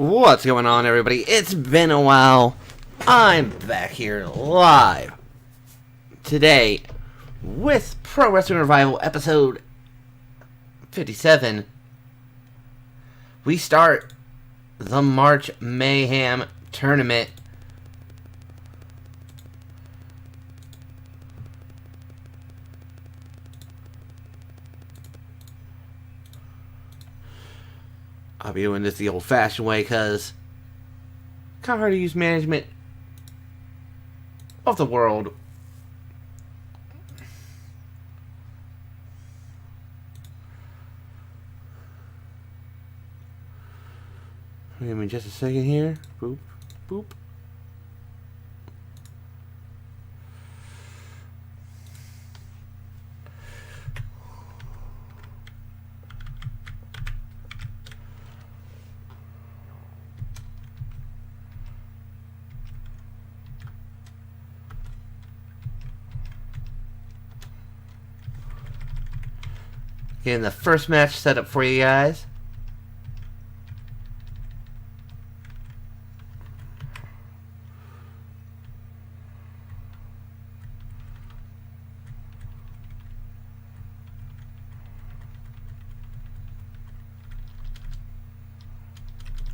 What's going on, everybody? It's been a while. I'm back here live today with Pro Wrestling Revival episode 57. We start the March Mayhem tournament. I'll be doing this the old-fashioned way because kind of hard to use management of the world. Give me just a second here. Boop, boop. Getting the first match set up for you guys.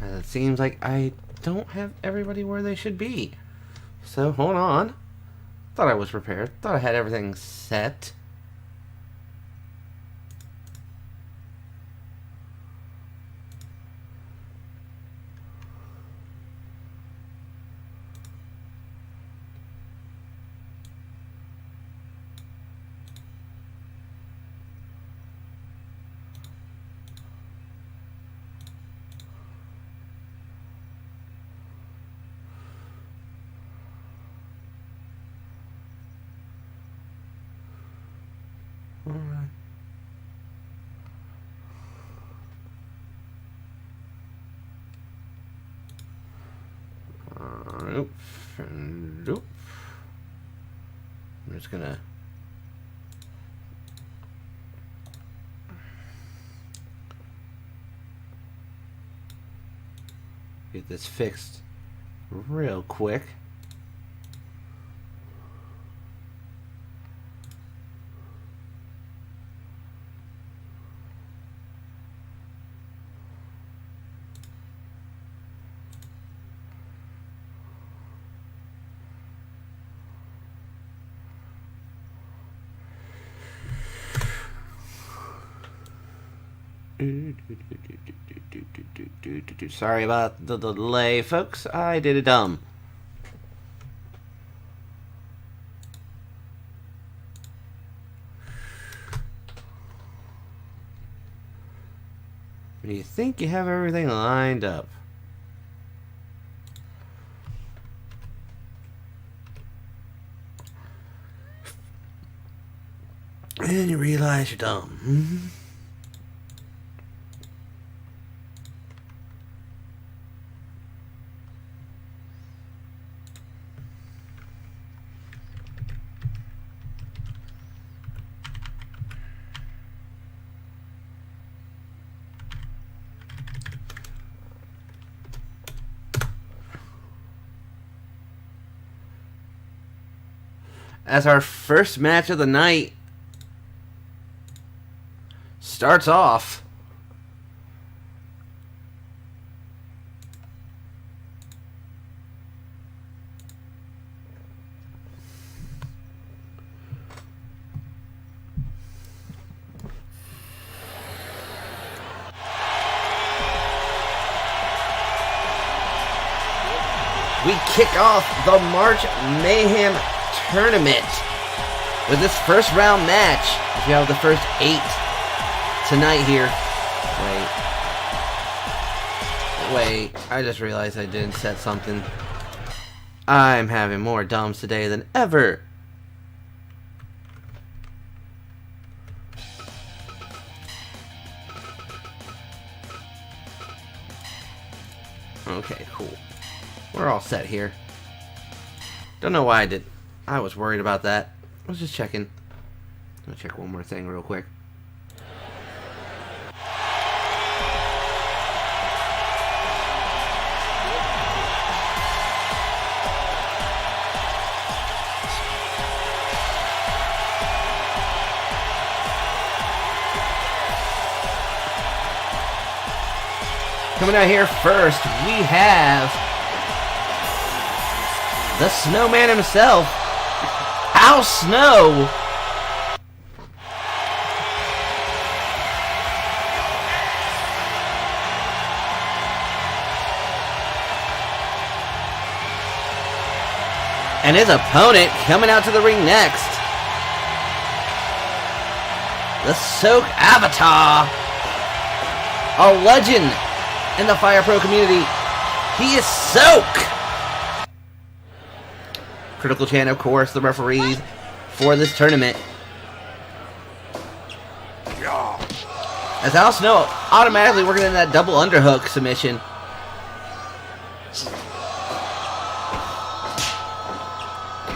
And it seems like I don't have everybody where they should be. So, hold on. Thought I was prepared. Thought I had everything set. Alright. Nope. Nope. I'm just gonna get this fixed real quick. Sorry about the delay, folks. I did it dumb. When you think you have everything lined up, and you realize you're dumb. As our first match of the night starts off, we kick off the March Mayhem tournament with this first round match. We have the first 8 tonight here. Wait, I just realized I didn't set something. I'm having more dumbs today than ever. Okay, cool. We're all set here. Don't know why I was worried about that. I was just checking. I'm gonna check one more thing real quick. Coming out here first, we have the Snowman himself, Al Snow. And his opponent coming out to the ring next, the Soak Avatar, a legend in the Fire Pro community. He is Soak. Critical Chan, of course, the referees for this tournament. As Al Snow automatically working in that double underhook submission.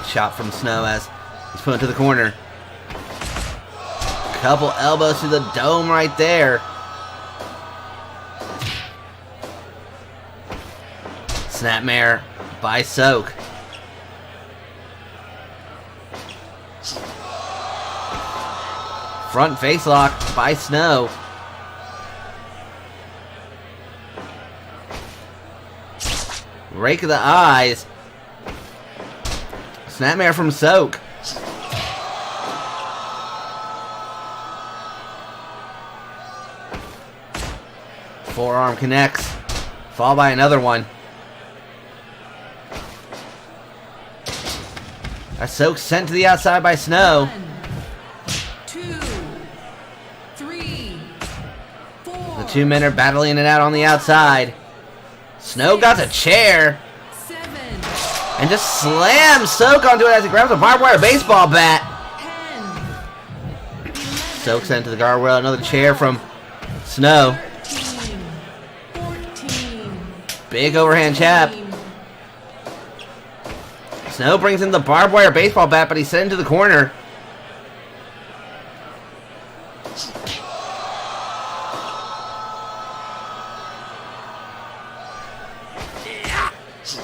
Shot from Snow as he's put into the corner. Couple elbows to the dome right there. Snapmare by Soak. Front face lock by Snow. Rake of the eyes. Snapmare from Soak. Forearm connects. Followed by another one. A Soak sent to the outside by Snow. 1, 2, 3, 4. The two men are battling it out on the outside. Snow got the chair. 7, And just slams Soak onto it as he grabs a barbed wire baseball bat. 10, Soak sent to the guardrail. Another chair from Snow. 13, 14. Big overhand chap. Snow brings in the barbed wire baseball bat, but he's sent into the corner.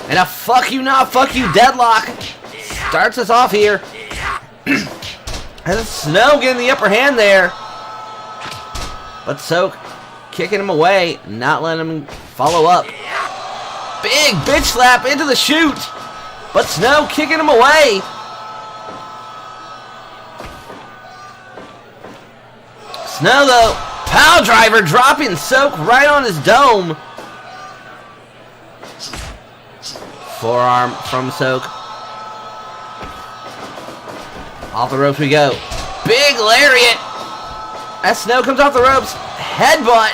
And a fuck you not, fuck you deadlock starts us off here. And Snow getting the upper hand there. But Soak kicking him away, not letting him follow up. Big bitch slap into the chute. But Snow kicking him away. Snow though, power driver dropping Soak right on his dome. Forearm from Soak. Off the ropes we go. Big lariat. As Snow comes off the ropes. Headbutt.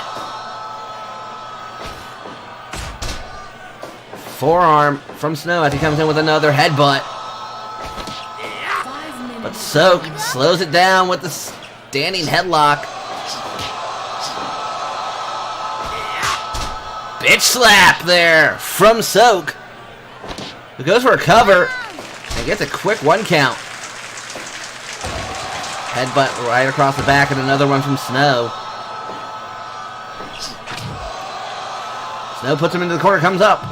Forearm from Snow as he comes in with another headbutt. But Soak slows it down with the standing headlock. Bitch slap there from Soak. Who goes for a cover and gets a quick 1 count. Headbutt right across the back and another one from Snow. Snow puts him into the corner, comes up.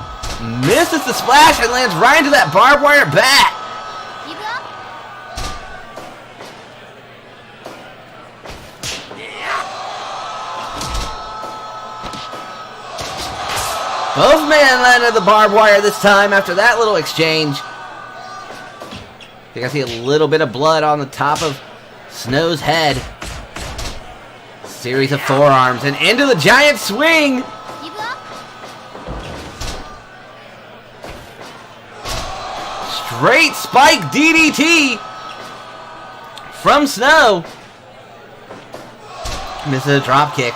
Misses the splash and lands right into that barbed wire bat. Both men landed the barbed wire this time after that little exchange. I think I see a little bit of blood on the top of Snow's head. Series of forearms and into the giant swing. Straight spike DDT from Snow. Misses a drop kick.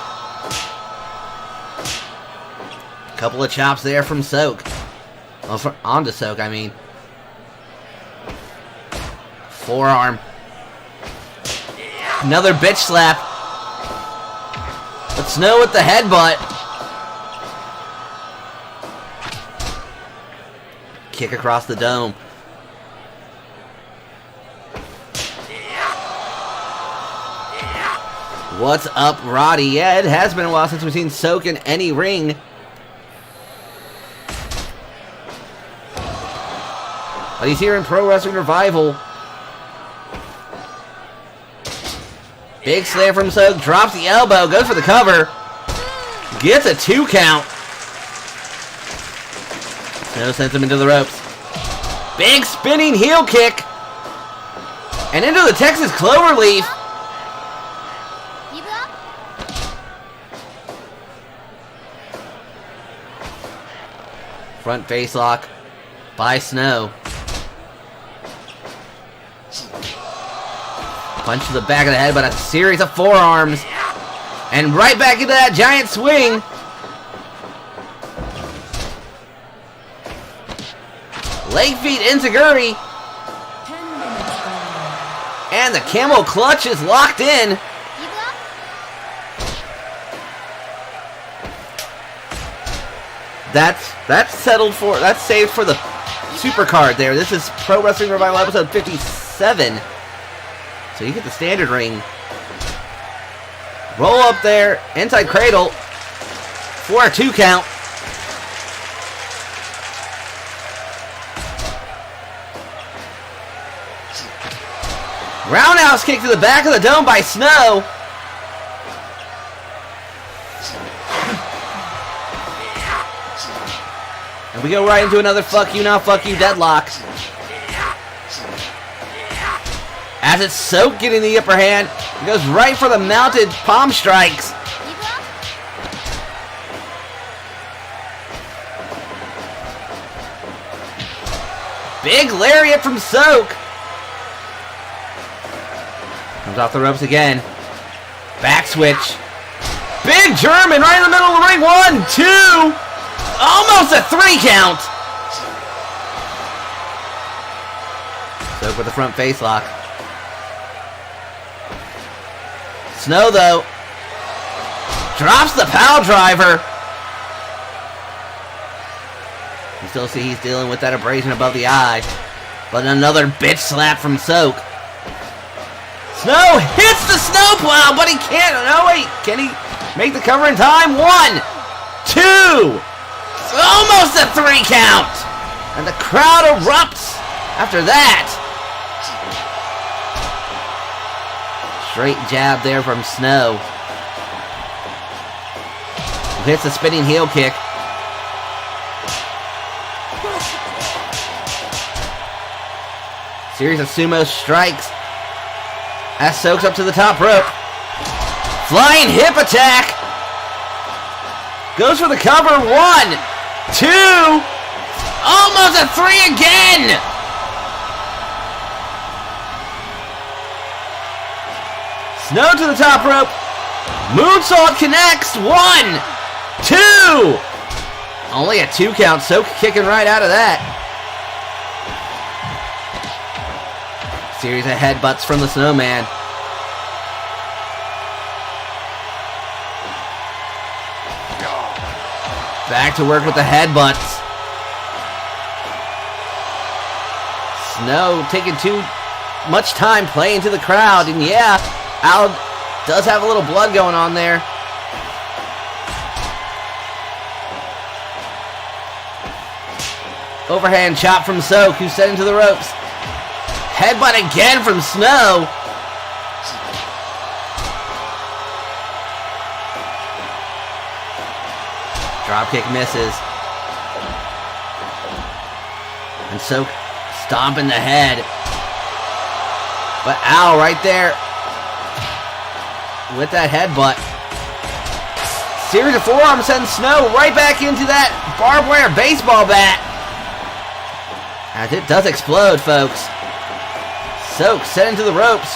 Couple of chops there from Soak. Well, onto Soak, I mean. Forearm. Another bitch slap. But Snow with the headbutt. Kick across the dome. What's up, Roddy? Yeah, it has been a while since we've seen Soak in any ring. But he's here in Pro Wrestling Revival. Big slam from Soak, drops the elbow, goes for the cover. Gets a 2 count. Snow sends him into the ropes. Big spinning heel kick. And into the Texas Cloverleaf. Front face lock by Snow. Punch to the back of the head, but a series of forearms. And right back into that giant swing. Leg feet enziguri. And the camel clutch is locked in. That's settled for, that's saved for the super card there. This is Pro Wrestling Revival episode 57. So you get the standard ring. Roll up there, inside cradle for a 2 count. Roundhouse kick to the back of the dome by Snow. And we go right into another fuck you, now fuck you deadlock. As it's Soak getting the upper hand, he goes right for the mounted palm strikes. Big lariat from Soak. Comes off the ropes again. Back switch. Big German right in the middle of the ring. 1, 2. Almost a 3 count. Soak with the front face lock. Snow, though, drops the pile driver. You still see he's dealing with that abrasion above the eye. But another bitch slap from Soak. Snow hits the snowplow, but he can't. No, wait. Can he make the cover in time? 1, 2. Almost a 3 count. And the crowd erupts after that. Straight jab there from Snow. Hits the spinning heel kick. Series of sumo strikes. As Soaks up to the top rope. Flying hip attack. Goes for the cover. 1, 2. Almost a 3 again. Snow to the top rope. Moonsault connects. 1, 2. Only a 2 count. Soak kicking right out of that. Series of headbutts from the Snowman. Back to work with the headbutts. Snow taking too much time playing to the crowd. And yeah, Al does have a little blood going on there. Overhand chop from Soak, who's set into the ropes. Headbutt again from Snow. Dropkick misses. And Soak stomping the head. But Al right there with that headbutt. Series of forearms sends Snow right back into that barbed wire baseball bat. As it does explode, folks. Soak set into the ropes.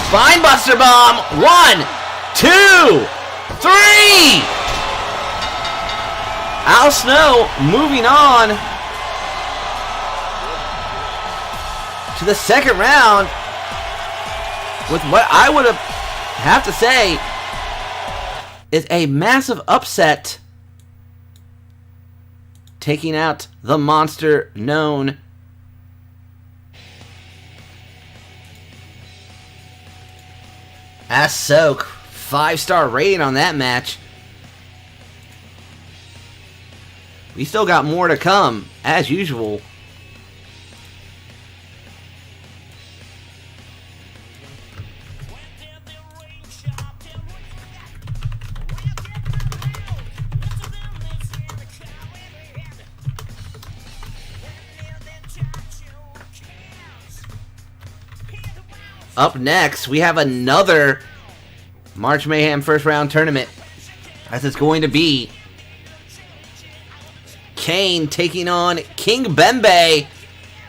Spinebuster bomb. 1, 2, 3. Al Snow moving on to the second round with what I would have to say is a massive upset, taking out the monster known as Soak. 5-star rating on that match. We still got more to come, as usual. up next, we have another March Mayhem first round tournament, as it's going to be Kane taking on King Bembe.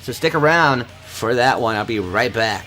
So stick around for that one. I'll be right back.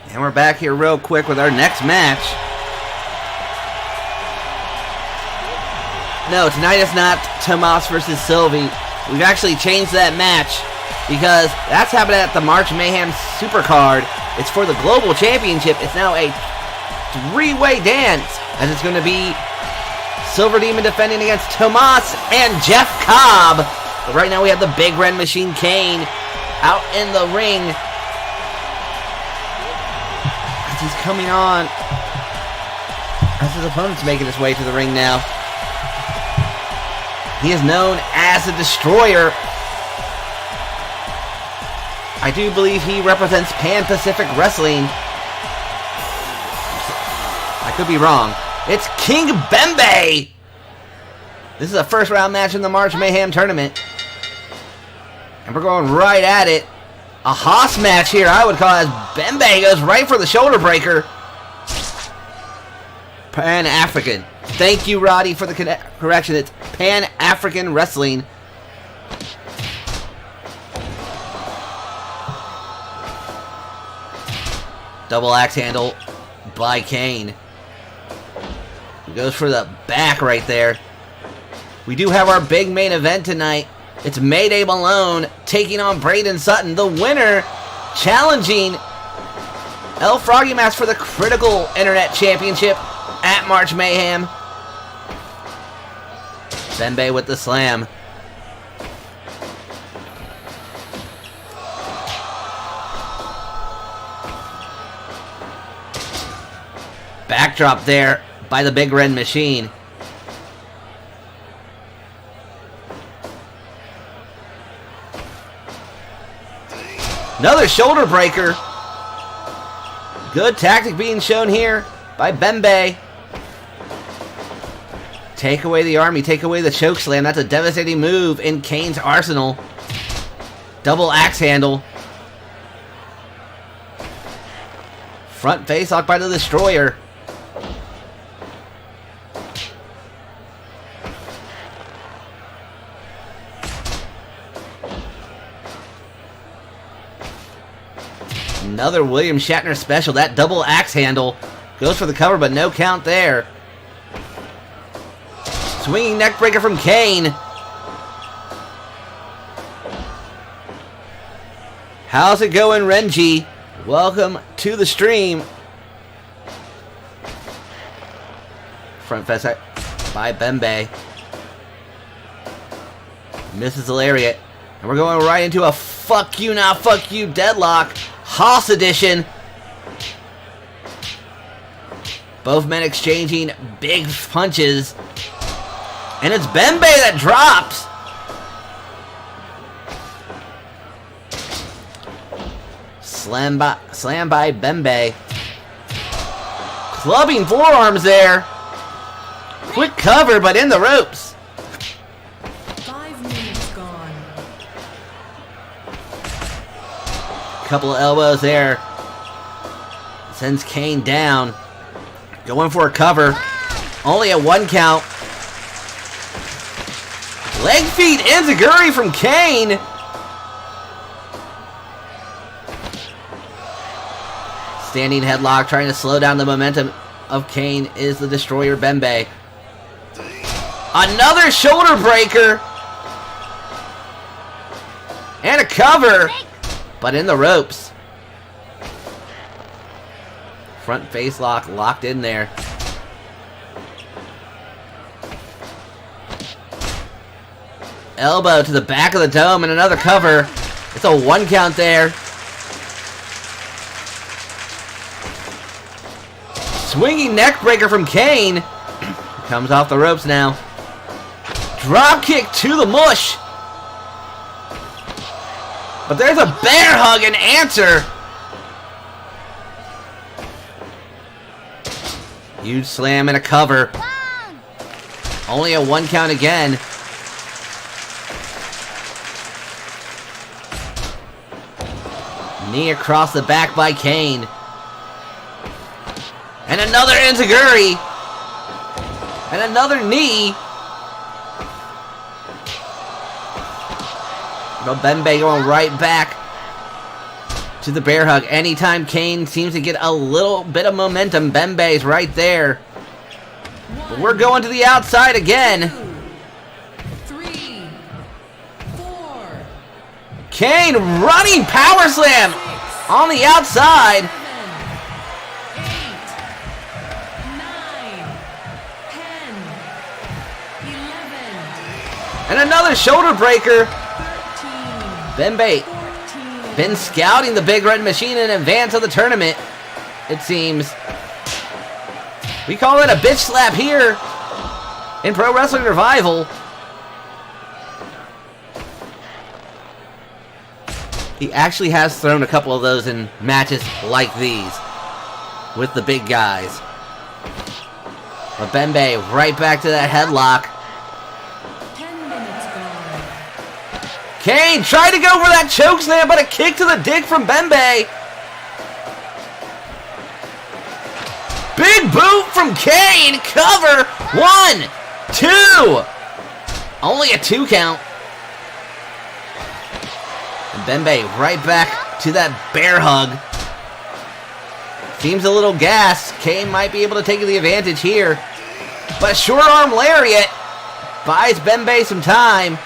And we're back here real quick with our next match. No, tonight it's not Tomas versus Sylvie. We've actually changed that match because that's happening at the March Mayhem Supercard. It's for the Global Championship. It's now a three-way dance, as it's going to be Silver Demon defending against Tomas and Jeff Cobb. But right now we have the Big Red Machine Kane out in the ring. As he's coming on, as his opponent's making his way to the ring now. He is known as the Destroyer. I do believe he represents Pan-Pacific Wrestling. I could be wrong. It's King Bembe! This is a first round match in the March Mayhem tournament. And we're going right at it. A Haas match here, I would call it, as Bembe goes right for the shoulder breaker. Pan-African. Thank you, Roddy, for the correction. It's Pan-African Wrestling. Double axe handle by Kane. He goes for the back right there. We do have our big main event tonight. It's Mayday Malone taking on Braden Sutton. The winner challenging El Froggy Mask for the Critical Internet Championship at March Mayhem. Bembe with the slam. Backdrop there by the Big Red Machine. Another shoulder breaker. Good tactic being shown here by Bembe. Take away the arm, you take away the choke slam. That's a devastating move in Kane's arsenal. Double axe handle. Front face lock by the Destroyer. Another William Shatner special. That double axe handle goes for the cover, but no count there. Swinging neck breaker from Kane. How's it going, Renji? Welcome to the stream. Front fist by Bembe. Misses the lariat. And we're going right into a fuck you, not fuck you deadlock. Haas edition. Both men exchanging big punches. And it's Bembe that drops. Slam by Bembe. Clubbing forearms there. Quick cover, but in the ropes. 5 minutes gone. Couple of elbows there. Sends Kane down. Going for a cover. Only a 1 count. Leg feet enziguri from Kane. Standing headlock, trying to slow down the momentum of Kane is the Destroyer Bembe. Another shoulder breaker. And a cover. But in the ropes. Front face lock locked in there. Elbow to the back of the dome and another cover. It's a 1 count there. Swinging neck breaker from Kane. Comes off the ropes now. Drop kick to the mush. But there's a bear hug and answer. Huge slam and a cover. Only a 1 count again. Knee across the back by Kane. And another enziguri. And another knee. But Bembe going right back to the bear hug. Anytime Kane seems to get a little bit of momentum, Bembe's right there. But we're going to the outside again. 2, 3, 4. Kane running power slam on the outside. 7, 8, 9, 10, 11, And another shoulder breaker. 13, Bembe 14. been scouting the Big Red Machine in advance of the tournament, it seems. We call it a bitch slap here in Pro Wrestling Revival. He actually has thrown a couple of those in matches like these with the big guys. But Bembe right back to that headlock. 10 minutes gone. Kane tried to go for that choke slam, but a kick to the dick from Bembe. Big boot from Kane. Cover. 1, 2. Only a 2 count. And Bembe right back to that bear hug. Seems a little gassed. Kane might be able to take the advantage here. But short arm lariat buys Bembe some time.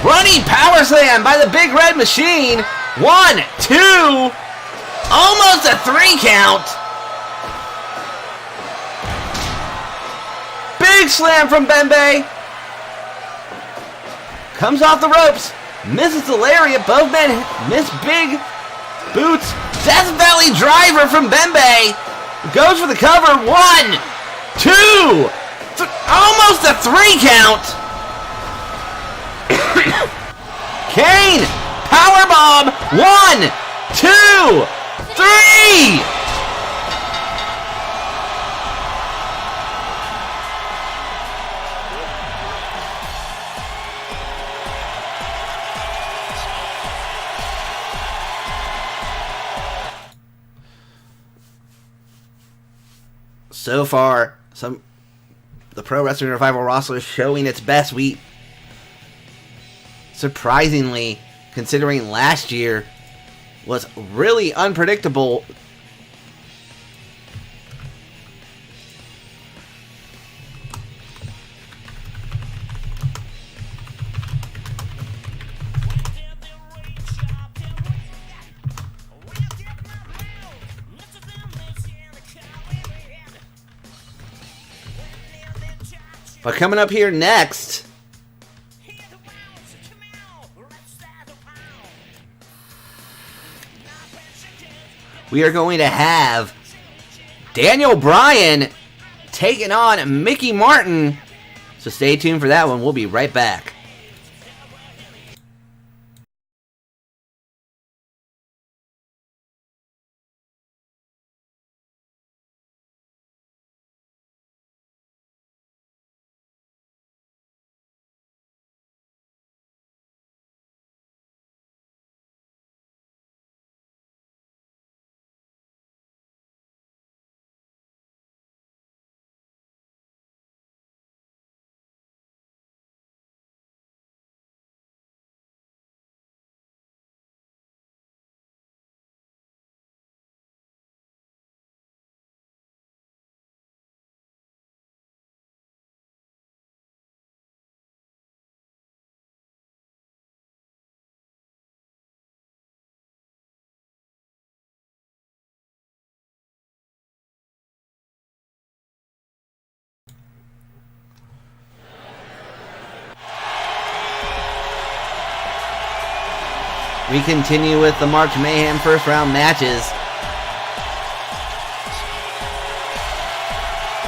Running power slam by the Big Red Machine. 1, 2. Almost a 3 count. Big slam from Bembe. Comes off the ropes. Misses the lariat. Both men miss big boots. Death Valley driver from Bembe. Goes for the cover. 1, 2. Almost a 3 count. Kane. Powerbomb. 1, 2, 3. So far, the Pro Wrestling Revival roster is showing its best. We, surprisingly, considering last year was really unpredictable. But coming up here next, we are going to have Daniel Bryan taking on Mickey Martin. So stay tuned for that one. We'll be right back. We continue with the March Mayhem first round matches.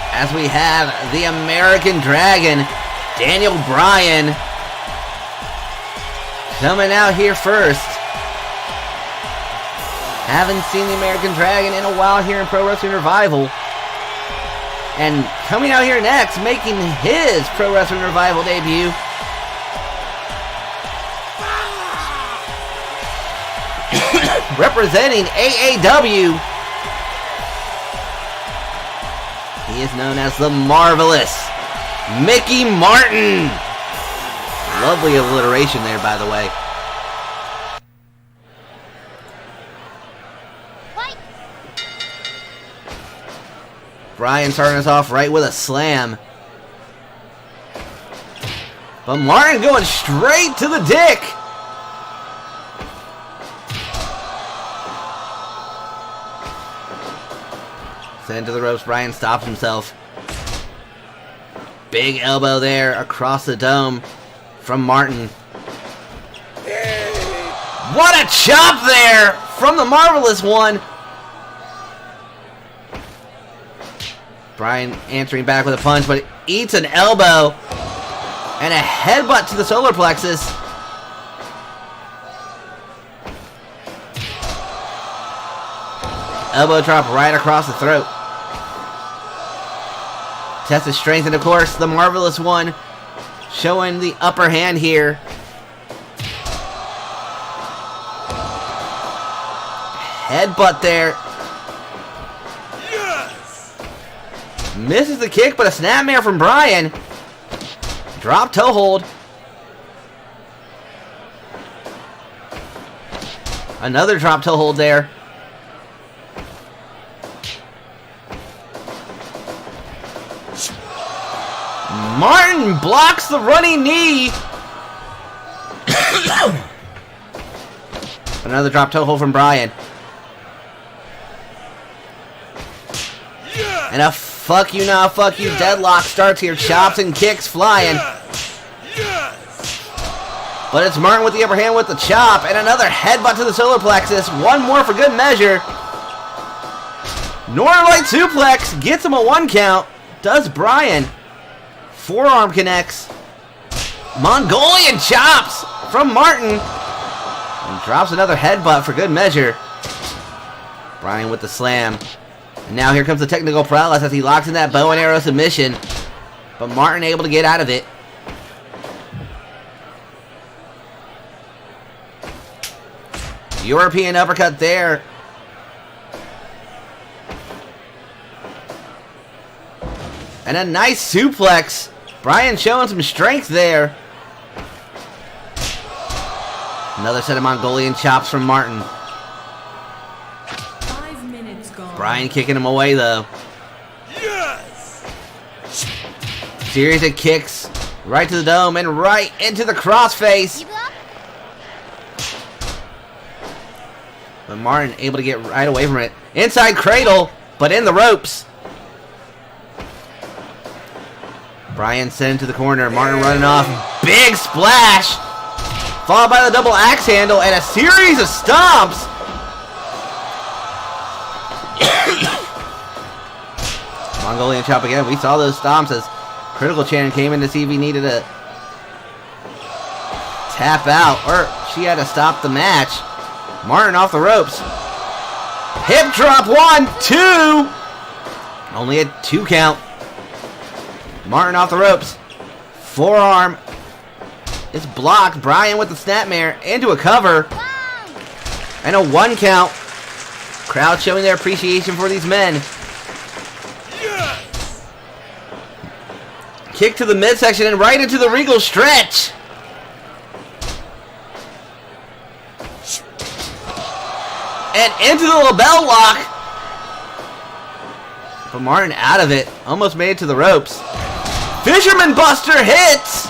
As we have the American Dragon, Daniel Bryan, coming out here first. Haven't seen the American Dragon in a while here in Pro Wrestling Revival. And coming out here next, making his Pro Wrestling Revival debut, representing AAW, he is known as the Marvelous Mickey Martin. Lovely alliteration there, by the way. Bryan starting us off right with a slam. But Martin going straight to the dick. Sent to the ropes. Bryan stops himself. Big elbow there across the dome from Martin. What a chop there from the Marvelous One. Bryan answering back with a punch, but eats an elbow and a headbutt to the solar plexus. Elbow drop right across the throat. Test his strength, and of course, the Marvelous One showing the upper hand here. Headbutt there. Misses the kick, but a snapmare from Bryan. Drop toe hold. Another drop toe hold there. Martin blocks the running knee. Another drop toe hold from Bryan. And a fuck you now, fuck you deadlock starts here. Chops and kicks flying. But it's Martin with the upper hand with the chop. And another headbutt to the solar plexus. One more for good measure. Northern Light suplex gets him a 1 count. Does Bryan. Forearm connects. Mongolian chops from Martin. And drops another headbutt for good measure. Bryan with the slam. And now here comes the technical prowess as he locks in that bow and arrow submission. But Martin able to get out of it. European uppercut there. And a nice suplex. Bryan showing some strength there. Another set of Mongolian chops from Martin. Bryan kicking him away though. Yes! Series of kicks right to the dome and right into the crossface. But Martin able to get right away from it. Inside cradle, but in the ropes. Bryan sent into the corner. Martin running off. Big splash. Followed by the double axe handle and a series of stomps. Mongolian chop again. We saw those stomps as Critical Chan came in to see if he needed to tap out, or she had to stop the match. Martin off the ropes. Hip drop, 1, 2. Only a 2 count. Martin off the ropes. Forearm is blocked. Bryan with the snapmare into a cover. And a 1 count. Crowd showing their appreciation for these men. Kick to the midsection and right into the Regal stretch. And into the label lock. But Martin out of it. Almost made it to the ropes. Fisherman Buster hits.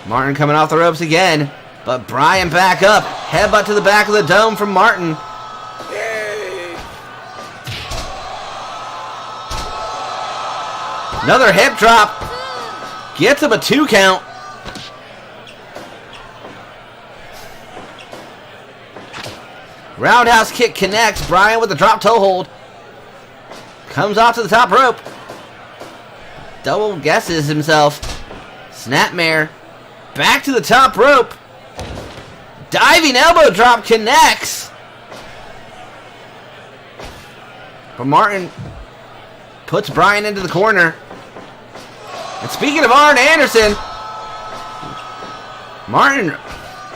Martin coming off the ropes again. But Bryan back up. Headbutt to the back of the dome from Martin. Another hip drop. Gets him a 2 count. Roundhouse kick connects. Bryan with the drop toe hold. Comes off to the top rope. Double guesses himself. Snapmare. Back to the top rope. Diving elbow drop connects. But Martin puts Bryan into the corner. And speaking of Arn Anderson, Martin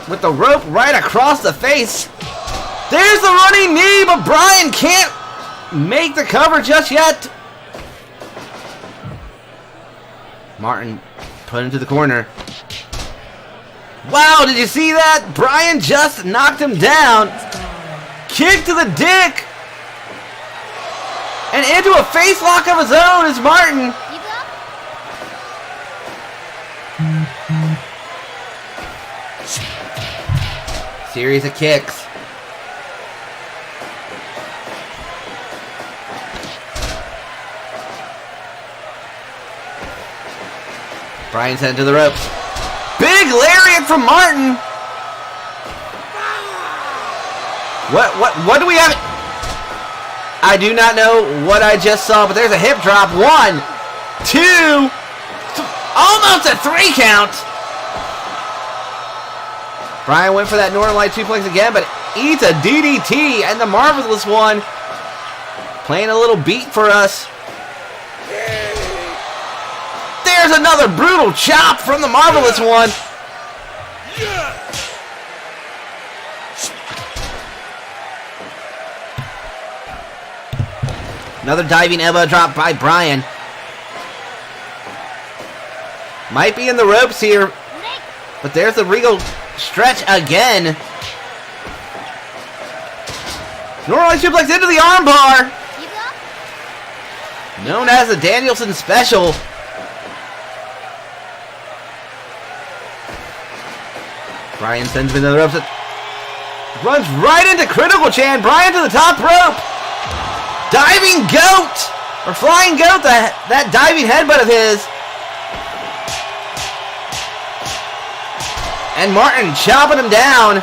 with the rope right across the face. There's the running knee, but Bryan can't make the cover just yet. Martin put him to the corner. Wow, did you see that? Bryan just knocked him down. Kick to the dick. And into a face lock of his own is Martin. Series of kicks. Bryan sent to the ropes. Big lariat from Martin. What do we have? I do not know what I just saw, but there's a hip drop. 1, 2, almost a 3 count. Bryan went for that Northern Light suplex again, but eats a DDT, and the Marvelous One playing a little beat for us. There's another brutal chop from the Marvelous One. Another diving elbow drop by Bryan. Might be in the ropes here, but there's the Regal stretch again. Norway suplex into the armbar. Known as the Danielson Special. Bryan sends him into the ropes. Runs right into Critical Chan. Bryan to the top rope. Diving goat. Or flying goat. That diving headbutt of his. And Martin chopping him down.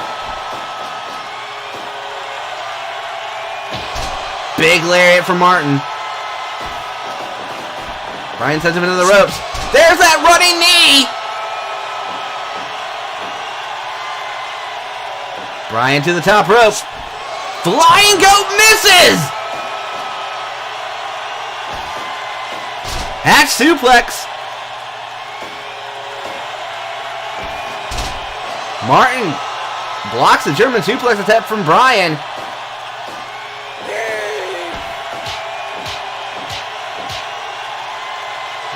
Big lariat for Martin. Bryan sends him into the ropes. There's that running knee. Bryan to the top rope. Flying goat misses. Hatch suplex. Martin blocks the German suplex attempt from Bryan.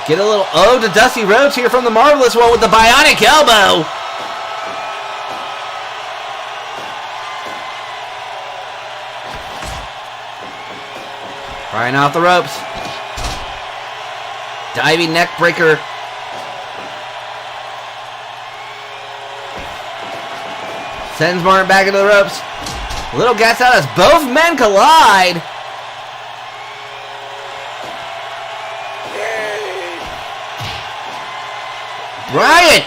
Get a little ode to Dusty Rhodes here from the Marvelous One with the bionic elbow. Bryan off the ropes. Diving neck breaker. Sends Martin back into the ropes. Little gas out as both men collide. Bryan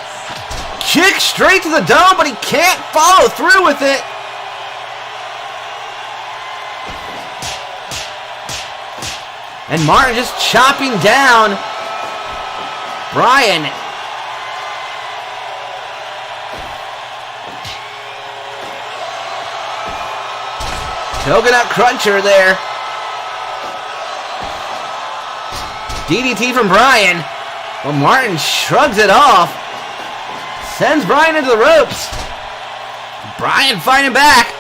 kicks straight to the dome, but he can't follow through with it. And Martin just chopping down Bryan. Coconut cruncher there. DDT from Bryan. Well, Martin shrugs it off. Sends Bryan into the ropes. Bryan fighting back.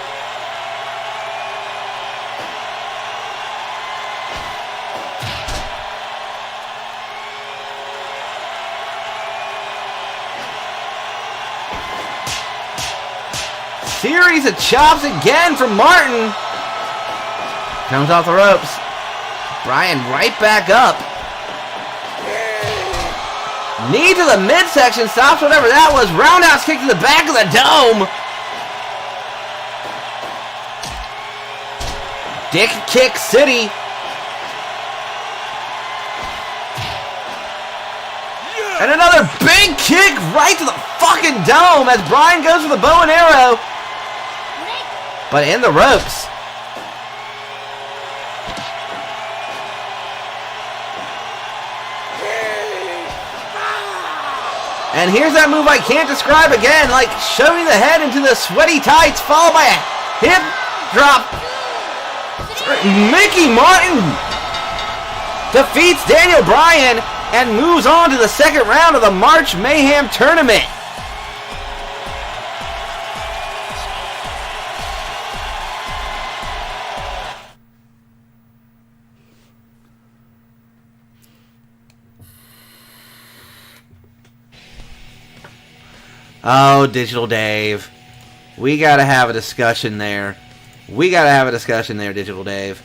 Series of chops again from Martin. Comes off the ropes. Bryan right back up. Knee to the midsection. Stops whatever that was. Roundhouse kick to the back of the dome. Dick kick city. And another big kick right to the fucking dome as Bryan goes for the bow and arrow. but in the ropes. And here's that move I can't describe again, like shoving the head into the sweaty tights, followed by a hip drop. Mickey Martin defeats Daniel Bryan and moves on to the second round of the March Mayhem tournament. Oh, Digital Dave. We gotta have a discussion there. Digital Dave.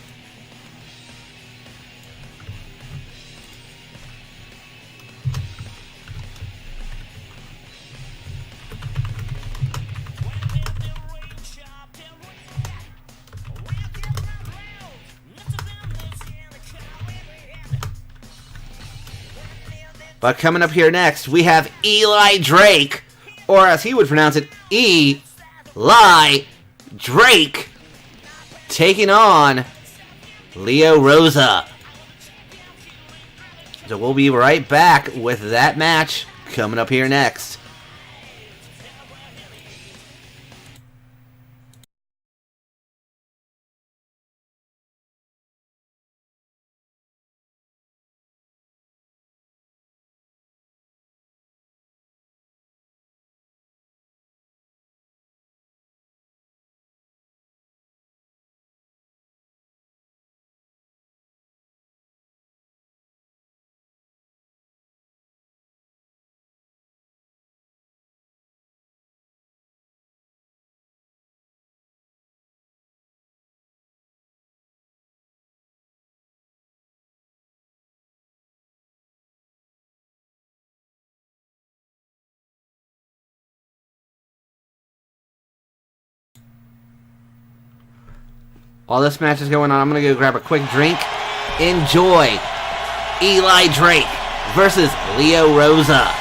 But coming up here next, we have Eli Drake, or as he would pronounce it, Eli Drake, taking on Leo Rosa. So we'll be right back with that match coming up here next. While this match is going on, I'm going to go grab a quick drink. Enjoy Eli Drake versus Leo Rosa.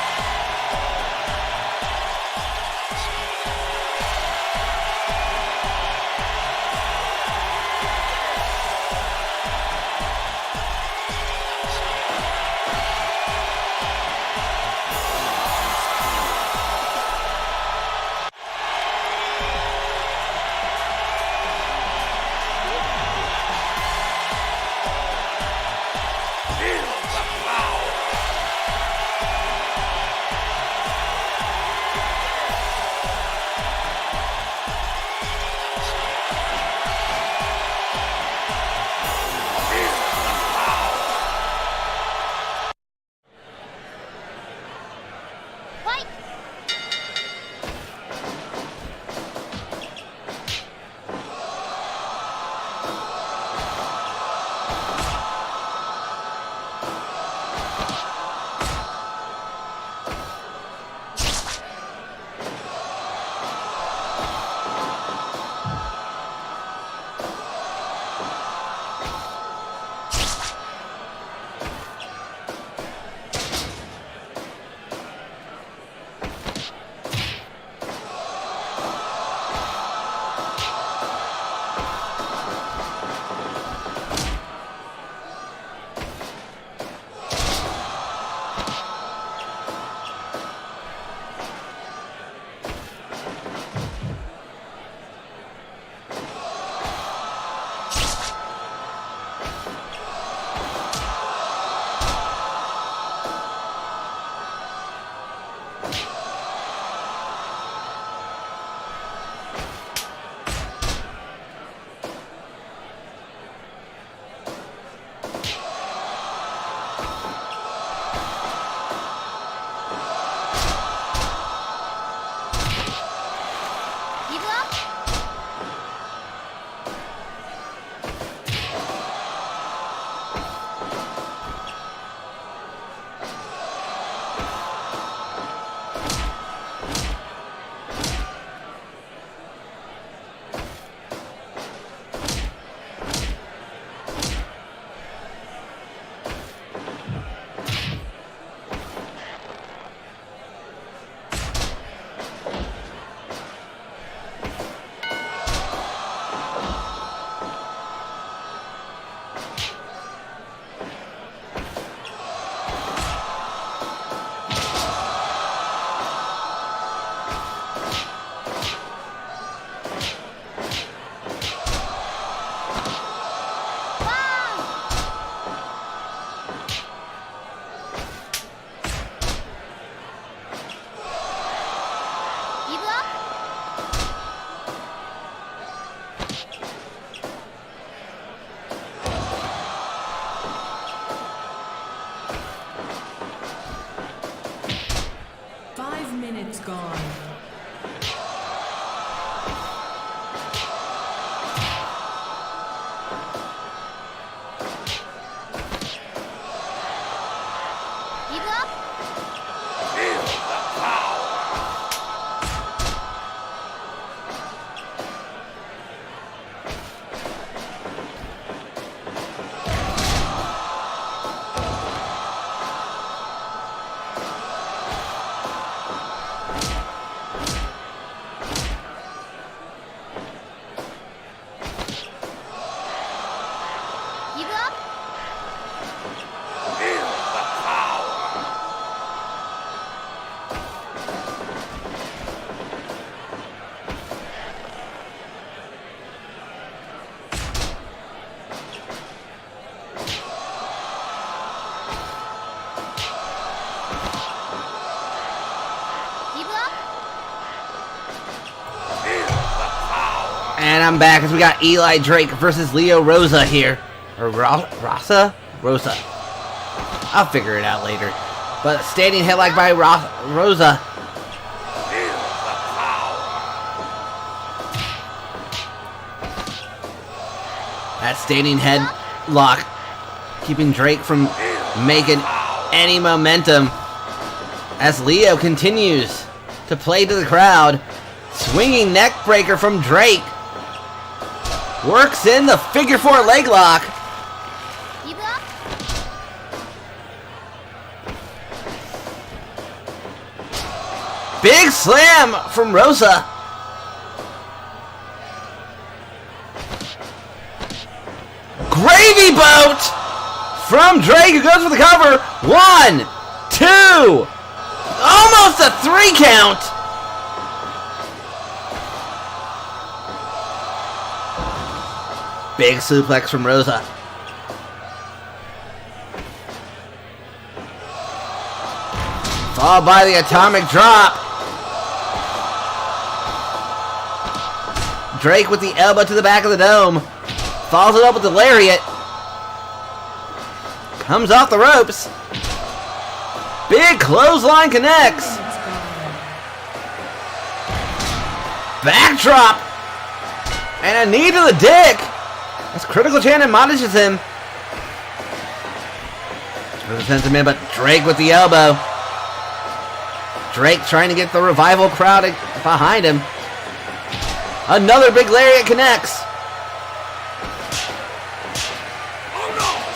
And I'm back as we got Eli Drake versus Leo Rosa here. Or Rosa? Rosa. I'll figure it out later. But standing headlock by Rosa. That standing headlock keeping Drake from making any momentum as Leo continues to play to the crowd. Swinging neck breaker from Drake. Works in the figure 4 leg lock. Big slam from Rosa. Gravy boat from Drake, who goes for the cover. 1, 2, almost a 3 count. Big suplex from Rosa. Followed by the atomic drop. Drake with the elbow to the back of the dome. Follows it up with the lariat. Comes off the ropes. Big clothesline connects. Backdrop. And a knee to the dick. As Critical Chan admonishes him. Sends him in, but Drake with the elbow. Drake trying to get the Revival crowd behind him. Another big lariat connects.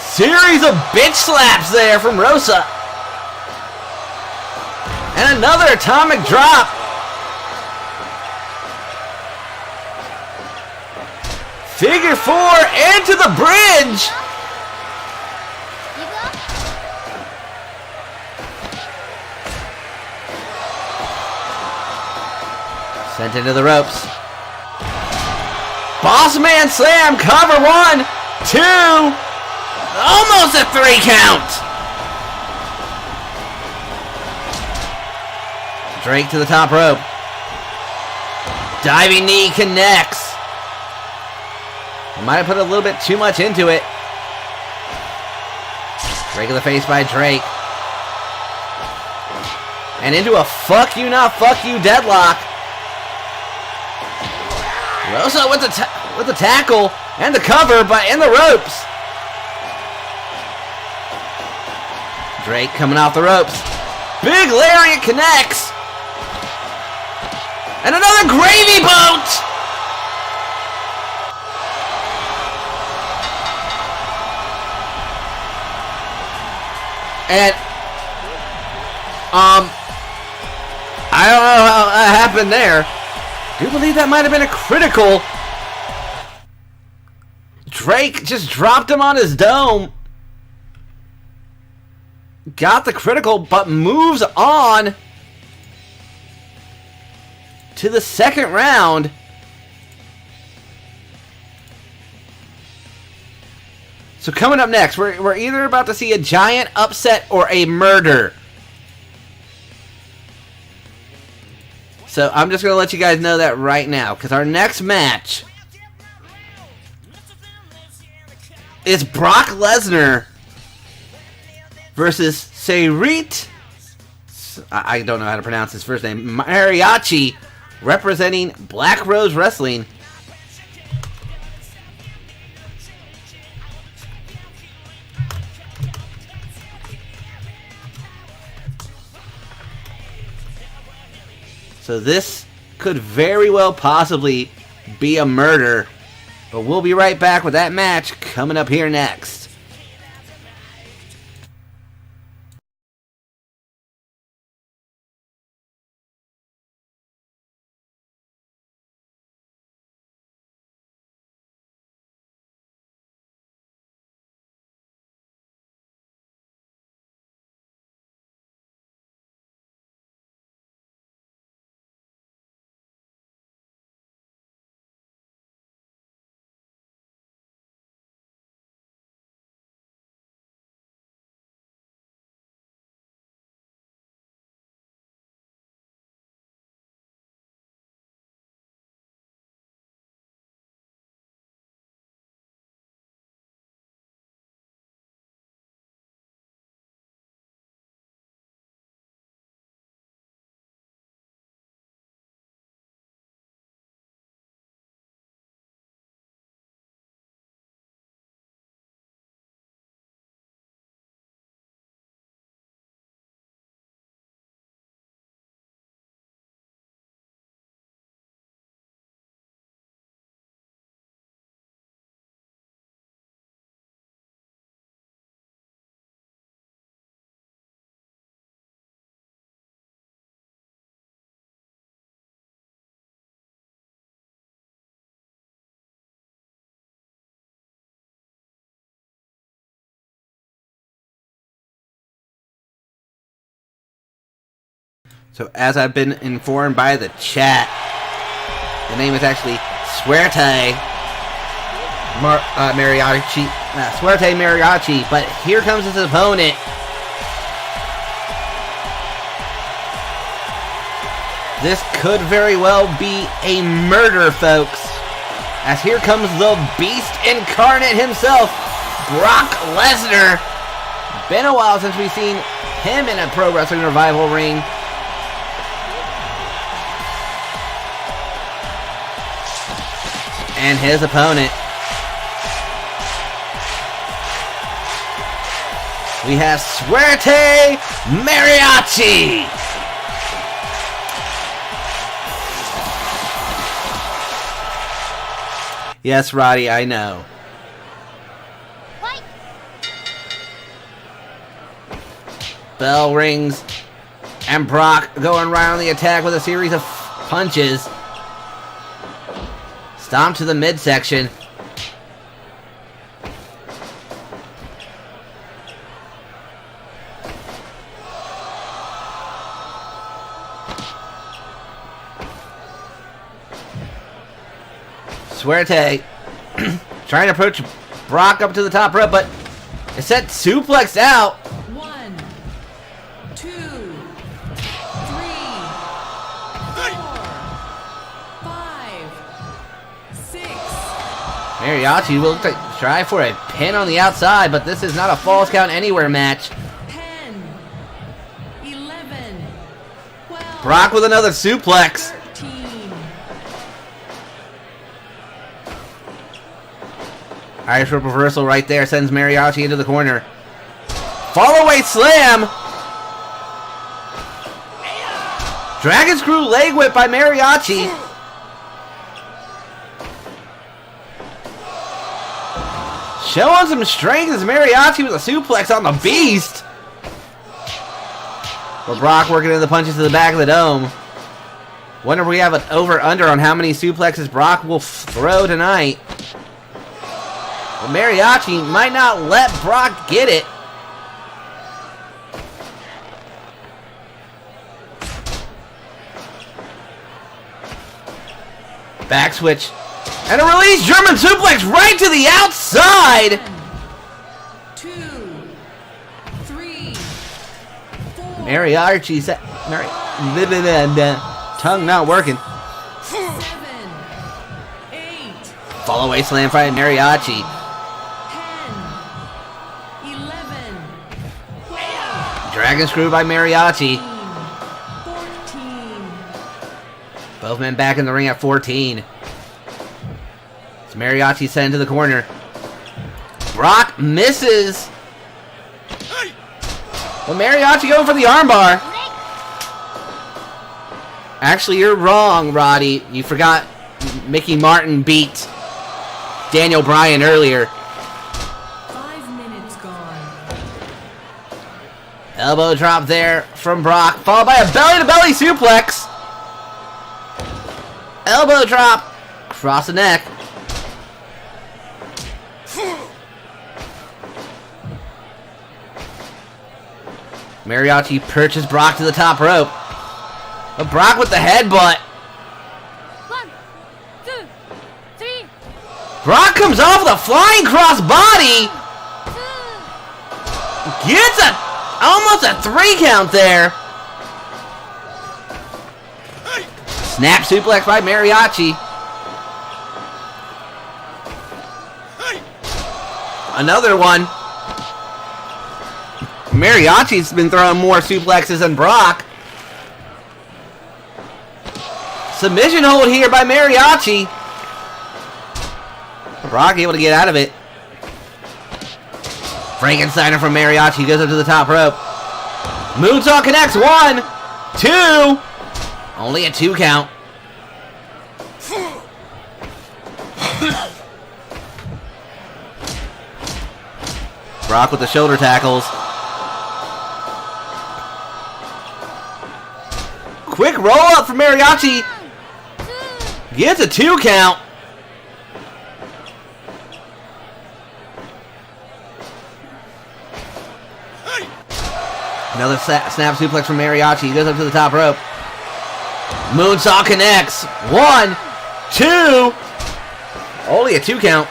Series of bitch slaps there from Rosa. And another atomic drop. Figure 4 into the bridge. Sent into the ropes. Boss man slam, cover 1, 2, almost a 3 count. Drake to the top rope. Diving knee connects. Might have put a little bit too much into it. Drake in the face by Drake. And into a fuck you not fuck you deadlock. Rosa with the tackle and the cover, but in the ropes. Drake coming off the ropes. Big lariat connects. And another gravy boat. And, I don't know how that happened there. Do you believe that might have been a critical? Drake just dropped him on his dome. Got the critical, but moves on to the second round. So coming up next, we're either about to see a giant upset or a murder. So I'm just going to let you guys know that right now, because our next match is Brock Lesnar versus Seirit. I don't know how to pronounce his first name. Mariachi, representing Black Rose Wrestling. So this could very well possibly be a murder. But we'll be right back with that match coming up here next. So as I've been informed by the chat, the name is actually Suerte Mariachi. Suerte Mariachi. But here comes his opponent. This could very well be a murder, folks. As here comes the Beast Incarnate himself, Brock Lesnar. Been a while since we've seen him in a Pro Wrestling Revival ring. And his opponent. We have Suerte Mariachi. Yes, Roddy, I know. What? Bell rings, and Brock going right on the attack with a series of punches. Stomp to the midsection. Suerte trying to approach Brock up to the top rope, but it's set suplex out. 1, 2, 3, 4, 5, 6. Mariachi will try for a pin on the outside, but this is not a Falls Count Anywhere match. 10, 11, 12, Brock with another suplex. 13. Irish Whip reversal right there sends Mariachi into the corner. Fallaway slam. Dragon Screw leg whip by Mariachi. Showing some strength as Mariachi with a suplex on the Beast. But Brock working in the punches to the back of the dome. Wonder if we have an over-under on how many suplexes Brock will throw tonight. Well, Mariachi might not let Brock get it. Back switch. And a release German suplex right to the outside. 2, 3, 4. Mariachi said, tongue not working. 7, 8, Follow away slam by Mariachi. 10, 11, 12, Dragon screw by Mariachi. 14. Both men back in the ring at 14. It's Mariachi sent into the corner. Brock misses. Well, Mariachi going for the armbar. Actually, you're wrong, Roddy. You forgot Mickey Martin beat Daniel Bryan earlier. 5 minutes gone. Elbow drop there from Brock, followed by a belly-to-belly suplex. Elbow drop across the neck. Mariachi perches Brock to the top rope. But Brock with the headbutt. 1, 2, 3, Brock comes off with a flying cross body. 2. Gets almost a 3 count there. Snap suplex by Mariachi. Another one. Mariachi's been throwing more suplexes than Brock. Submission hold here by Mariachi. Brock able to get out of it. Frankensteiner from Mariachi goes up to the top rope. Moonsault connects. 1, 2. Only a 2 count. Brock with the shoulder tackles. Quick roll up for Mariachi. Gets a 2 count. Another snap suplex from Mariachi. He goes up to the top rope. Moonsault connects. 1, 2. Only a 2 count.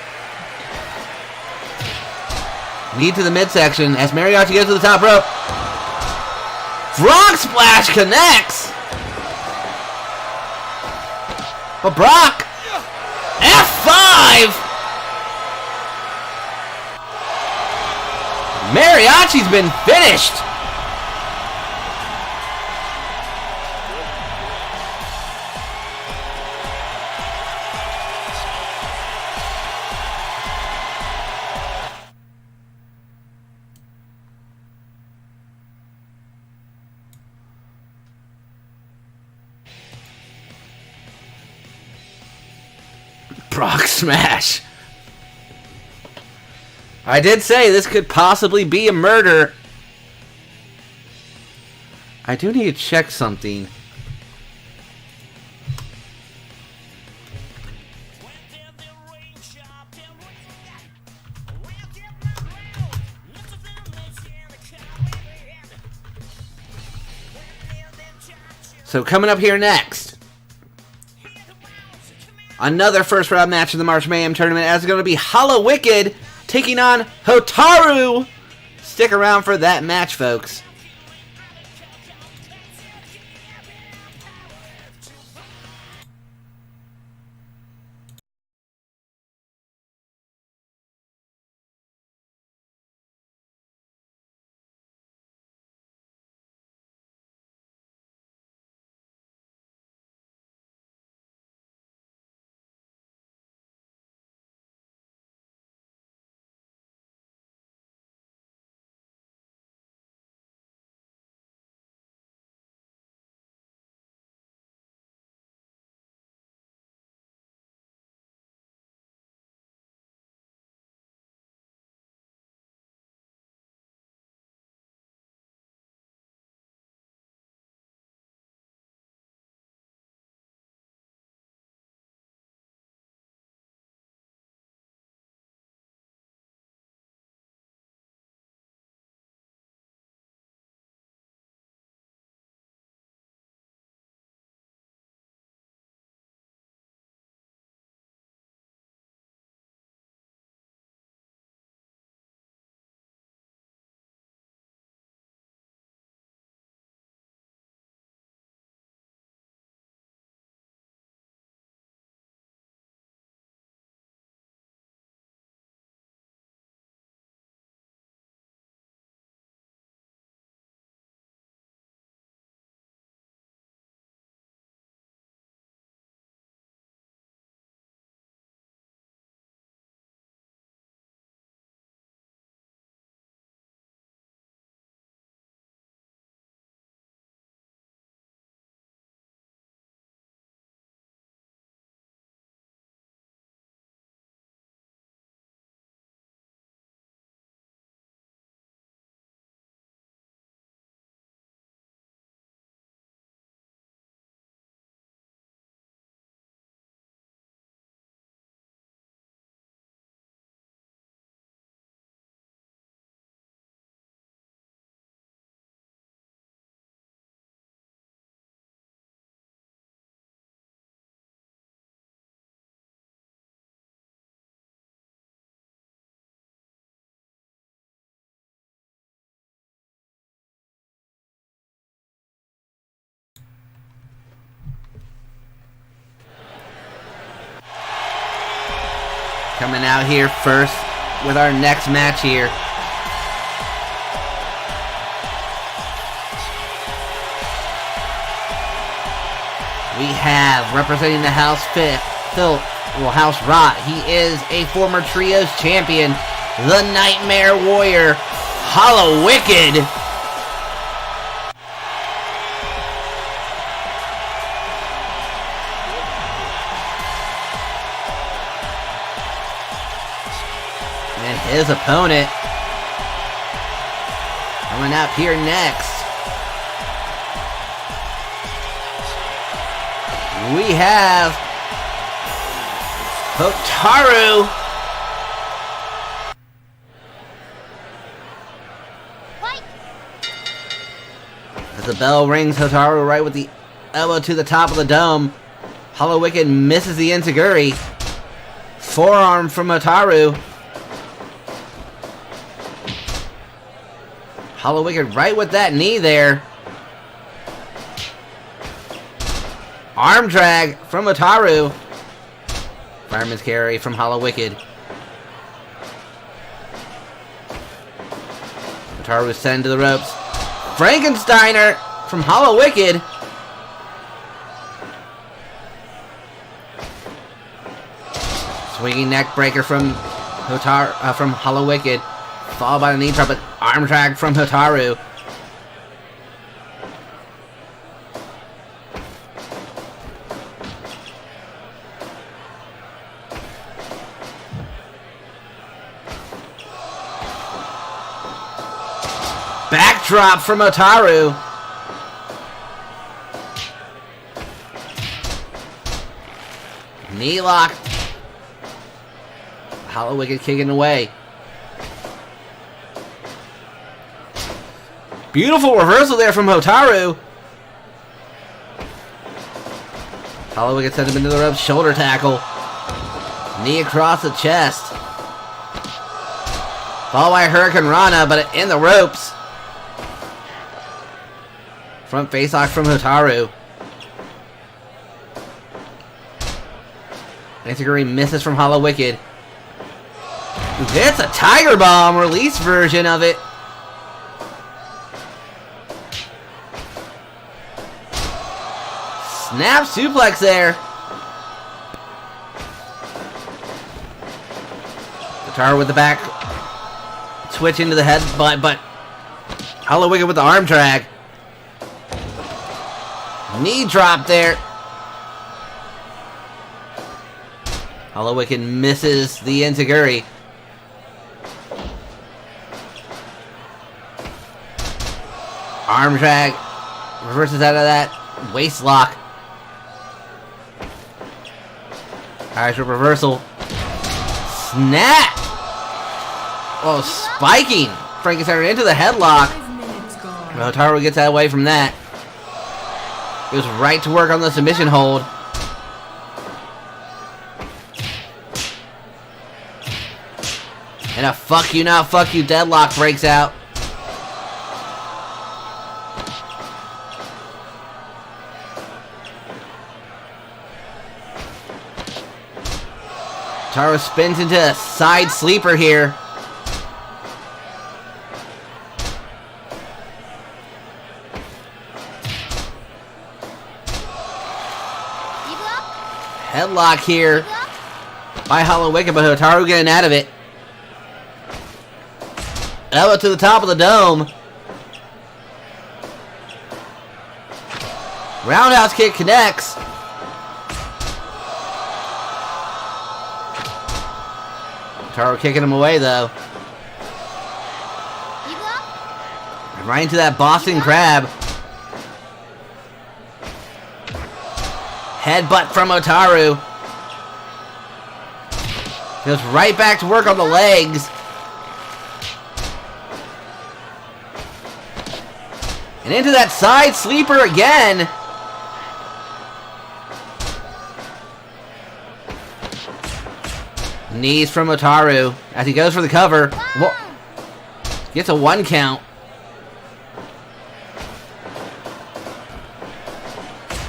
Knee to the midsection as Mariachi goes to the top rope. Frog splash connects. But Brock. F5. Mariachi's been finished. Brock smash. I did say this could possibly be a murder. I do need to check something. So coming up here next, another first round match of the March Mayhem tournament, as it's going to be Hollow Wicked taking on Hotaru. Stick around for that match, folks. Coming out here first with our next match here. We have, representing the House House Rot. He is a former Trios champion, the Nightmare Warrior, Hollow Wicked. And his opponent coming out here next, we have Hotaru. Fight! As the bell rings, Hotaru right with the elbow to the top of the dome. Hollow Wicked misses the enziguri. Forearm from Hotaru. Hollow Wicked right with that knee there. Arm drag from Hotaru. Fireman's carry from Hollow Wicked. Hotaru sent to the ropes. Frankensteiner from Hollow Wicked. Swinging neck breaker from Hollow Wicked. Followed by the knee drop, but arm drag from Hotaru. Backdrop from Hotaru. Knee lock. Hollow Wicked kicking away. Beautiful reversal there from Hotaru. Hollow Wicked sent him into the ropes. Shoulder tackle. Knee across the chest. Followed by Hurricane Rana, but in the ropes. Front face lock from Hotaru. Enziguri misses from Hollow Wicked. It's a Tiger Bomb release version of it. Snap suplex there. Hotaru with the back. Switch into the head, but Hollow Wicked with the arm drag. Knee drop there. Hollow Wicked misses the enziguri. Arm drag. Reverses out of that. Waist lock. Irish whip reversal. Snap! Oh, spiking! Frankensteiner into the headlock. 5 minutes gone. Hotaru gets that away from that. Goes right to work on the submission hold. And a fuck you now, fuck you deadlock breaks out. Hotaru spins into a side sleeper here. Headlock here by Hollow Wicked, but Hotaru getting out of it. Elbow to the top of the dome. Roundhouse kick connects. Hotaru kicking him away though. Right into that Boston Crab. Headbutt from Hotaru. Goes right back to work on the legs. And into that side sleeper again. Knees from Hotaru as he goes for the cover. Whoa. Gets a 1 count.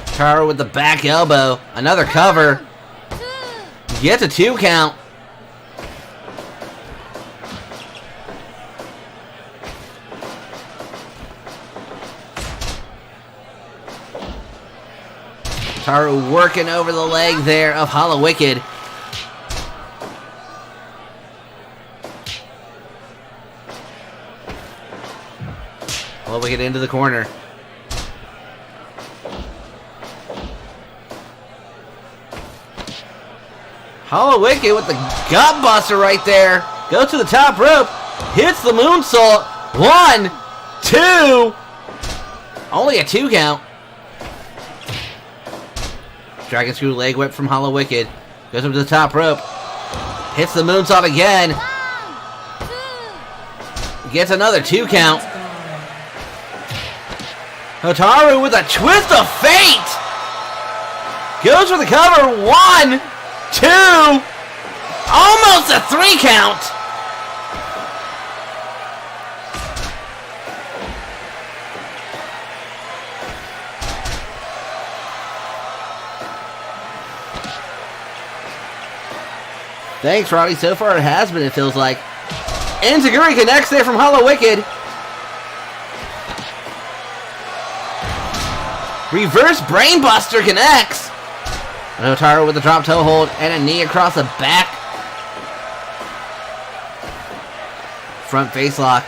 Hotaru with the back elbow. Another cover. Gets a 2 count. Hotaru working over the leg there of Hollow Wicked. Hollow Wicked into the corner. Hollow Wicked with the gut buster right there. Goes to the top rope. Hits the moonsault. 1, 2. Only a 2 count. Dragon screw leg whip from Hollow Wicked. Goes up to the top rope. Hits the moonsault again. Gets another 2 count. Hotaru with a twist of fate. Goes for the cover. 1, 2. Almost a 3 count. Thanks, Roddy. So far it has been, it feels like. Enziguri connects there from Hollow Wicked. Reverse Brainbuster connects. And Hotaru with the drop toe hold and a knee across the back. Front face lock.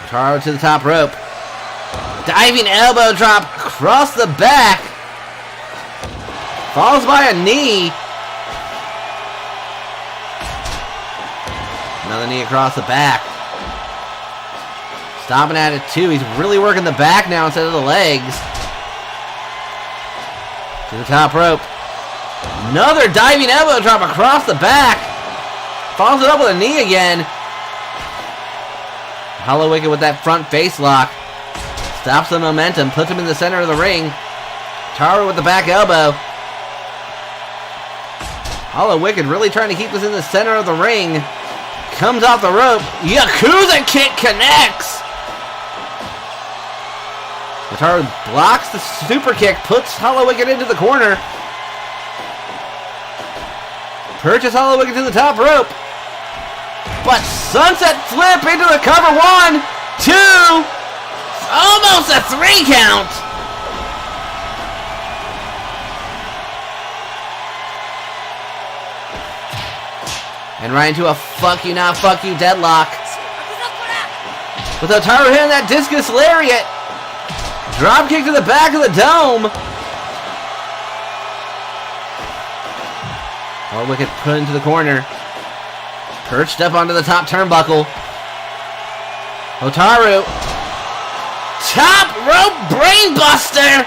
Hotaru to the top rope. Diving elbow drop across the back. Falls by a knee. Another knee across the back. Stopping at it too. He's really working the back now instead of the legs. To the top rope. Another diving elbow drop across the back. Follows it up with a knee again. Hollow Wicked with that front face lock. Stops the momentum. Puts him in the center of the ring. Hotaru with the back elbow. Hollow Wicked really trying to keep this in the center of the ring. Comes off the rope. Yakuza kick connects. Hotaru blocks the super kick. Puts Hollow Wicked into the corner. Purchase Hollow Wicked to the top rope. But sunset flip into the cover. 1, 2. Almost a 3 count. And right into a fuck you not fuck you deadlock. With Hotaru hitting that discus lariat. Drop kick to the back of the dome. Hollow Wicked put into the corner. Perched up onto the top turnbuckle. Hotaru. Top rope brainbuster.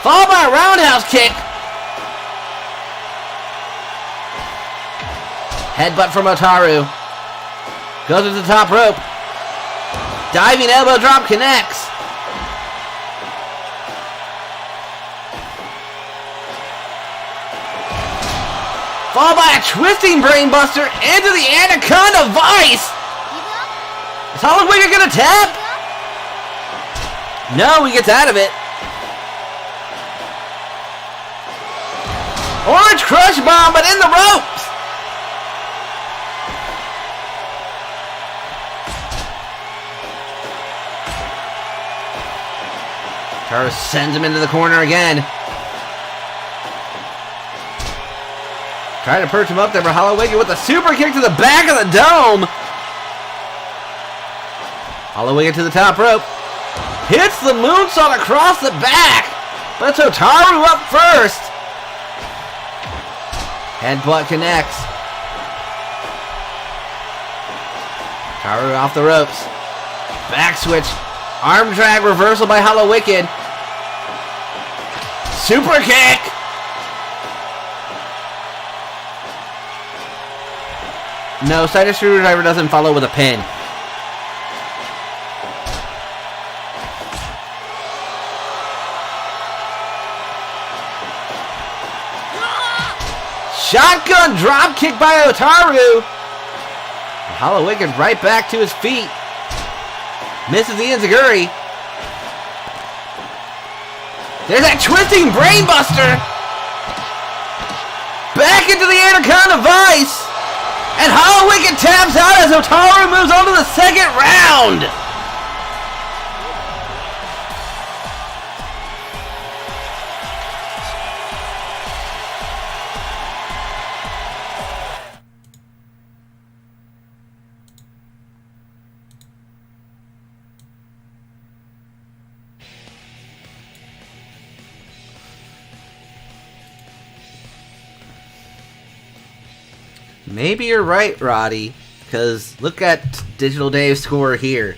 Followed by a roundhouse kick. Headbutt from Hotaru. Goes to the top rope. Diving elbow drop connects. Followed by a twisting brainbuster into the Anaconda Vice. Is Hollow Wicked gonna tap? No, he gets out of it. Orange Crush Bomb, but in the ropes. Hotaru sends him into the corner again. Trying to perch him up there for Hollow Wicked with a super kick to the back of the dome. Hollow Wicked to the top rope. Hits the moonsault across the back. But it's Hotaru up first. Headbutt connects. Hotaru off the ropes. Back switch. Arm drag reversal by Hollow Wicked. Super kick. No, Cider Screwdriver doesn't follow with a pin. Shotgun drop kick by Hotaru. Hollow Wicked right back to his feet. Misses the Enziguri. There's that twisting brainbuster. Back into the Anaconda Vice. And Hollow Wicked taps out as Hotaru moves on to the second round. Maybe you're right, Roddy, because look at Digital Dave's score here.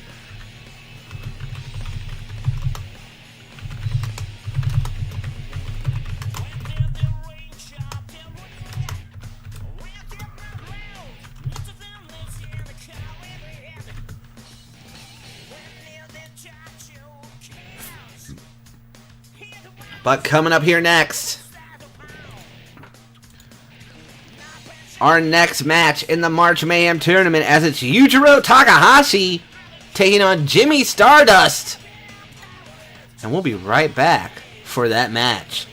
But coming up here next, our next match in the March Mayhem tournament, as it's Yujiro Takahashi taking on Jimmy Stardust. And we'll be right back for that match.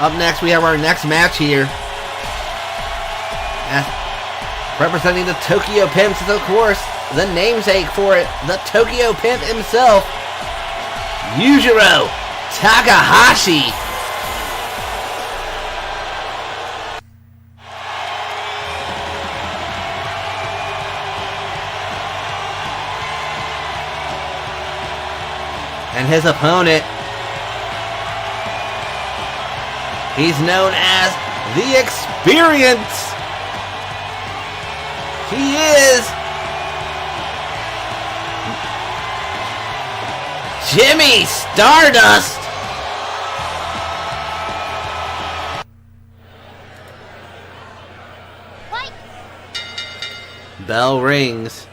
Up next, we have our next match here. Representing the Tokyo Pimps is, of course, the namesake for it, the Tokyo Pimp himself, Yujiro Takahashi. And his opponent, he's known as The Experience. He is Jimmy Stardust. Fight! Bell rings.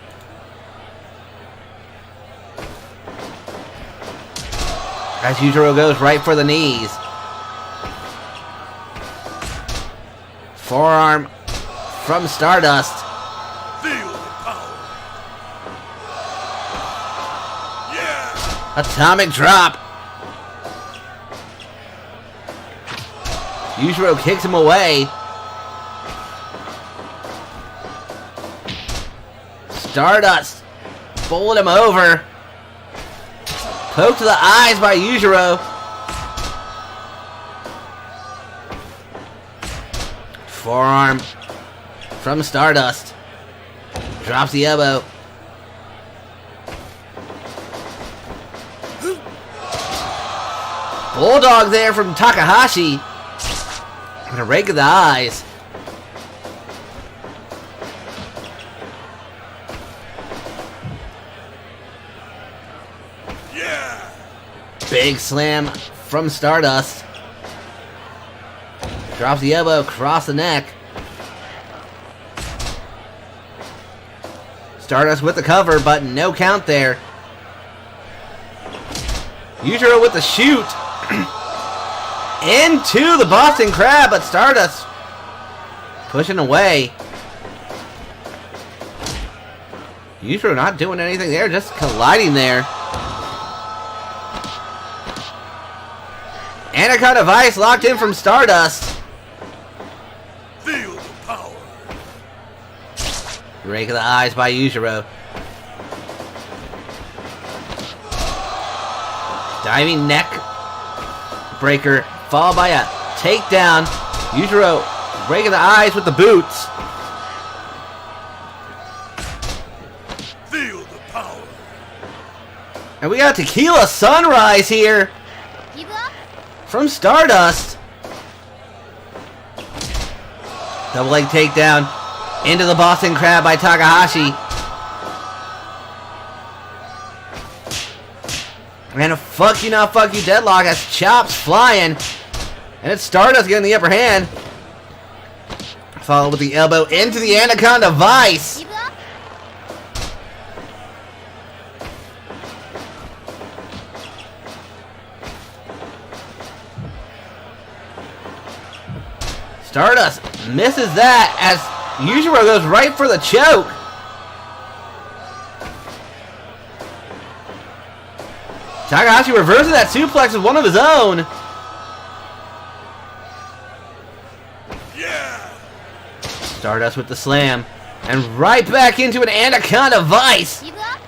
As Yujiro goes right for the knees. Forearm from Stardust. Feel the power. Yeah. Atomic drop. Yujiro kicks him away. Stardust bowled him over. Poke to the eyes by Yujiro. Forearm from Stardust. Drops the elbow. Bulldog there from Takahashi. And a rake of the eyes. Yeah. Big slam from Stardust. Drops the elbow across the neck. Stardust with the cover, but no count there. Yujiro with the shoot. into the Boston Crab, but Stardust pushing away. Yujiro not doing anything there, just colliding there. Anaconda Vice locked in from Stardust. Feel the power. Rake of the eyes by Yujiro. Diving neck breaker, followed by a takedown. Yujiro breaking the eyes with the boots. Feel the power. And we got Tequila Sunrise here Give up. from Stardust. Double leg takedown into the Boston Crab by Takahashi. And a fuck you not fuck you deadlock as chops flying. And it's Stardust getting the upper hand. Followed with the elbow into the Anaconda Vice. Give up. Stardust misses that as Yujiro goes right for the choke. Takahashi reverses that suplex with one of his own. Yeah. Stardust with the slam. And right back into an Anaconda Vice. Give up.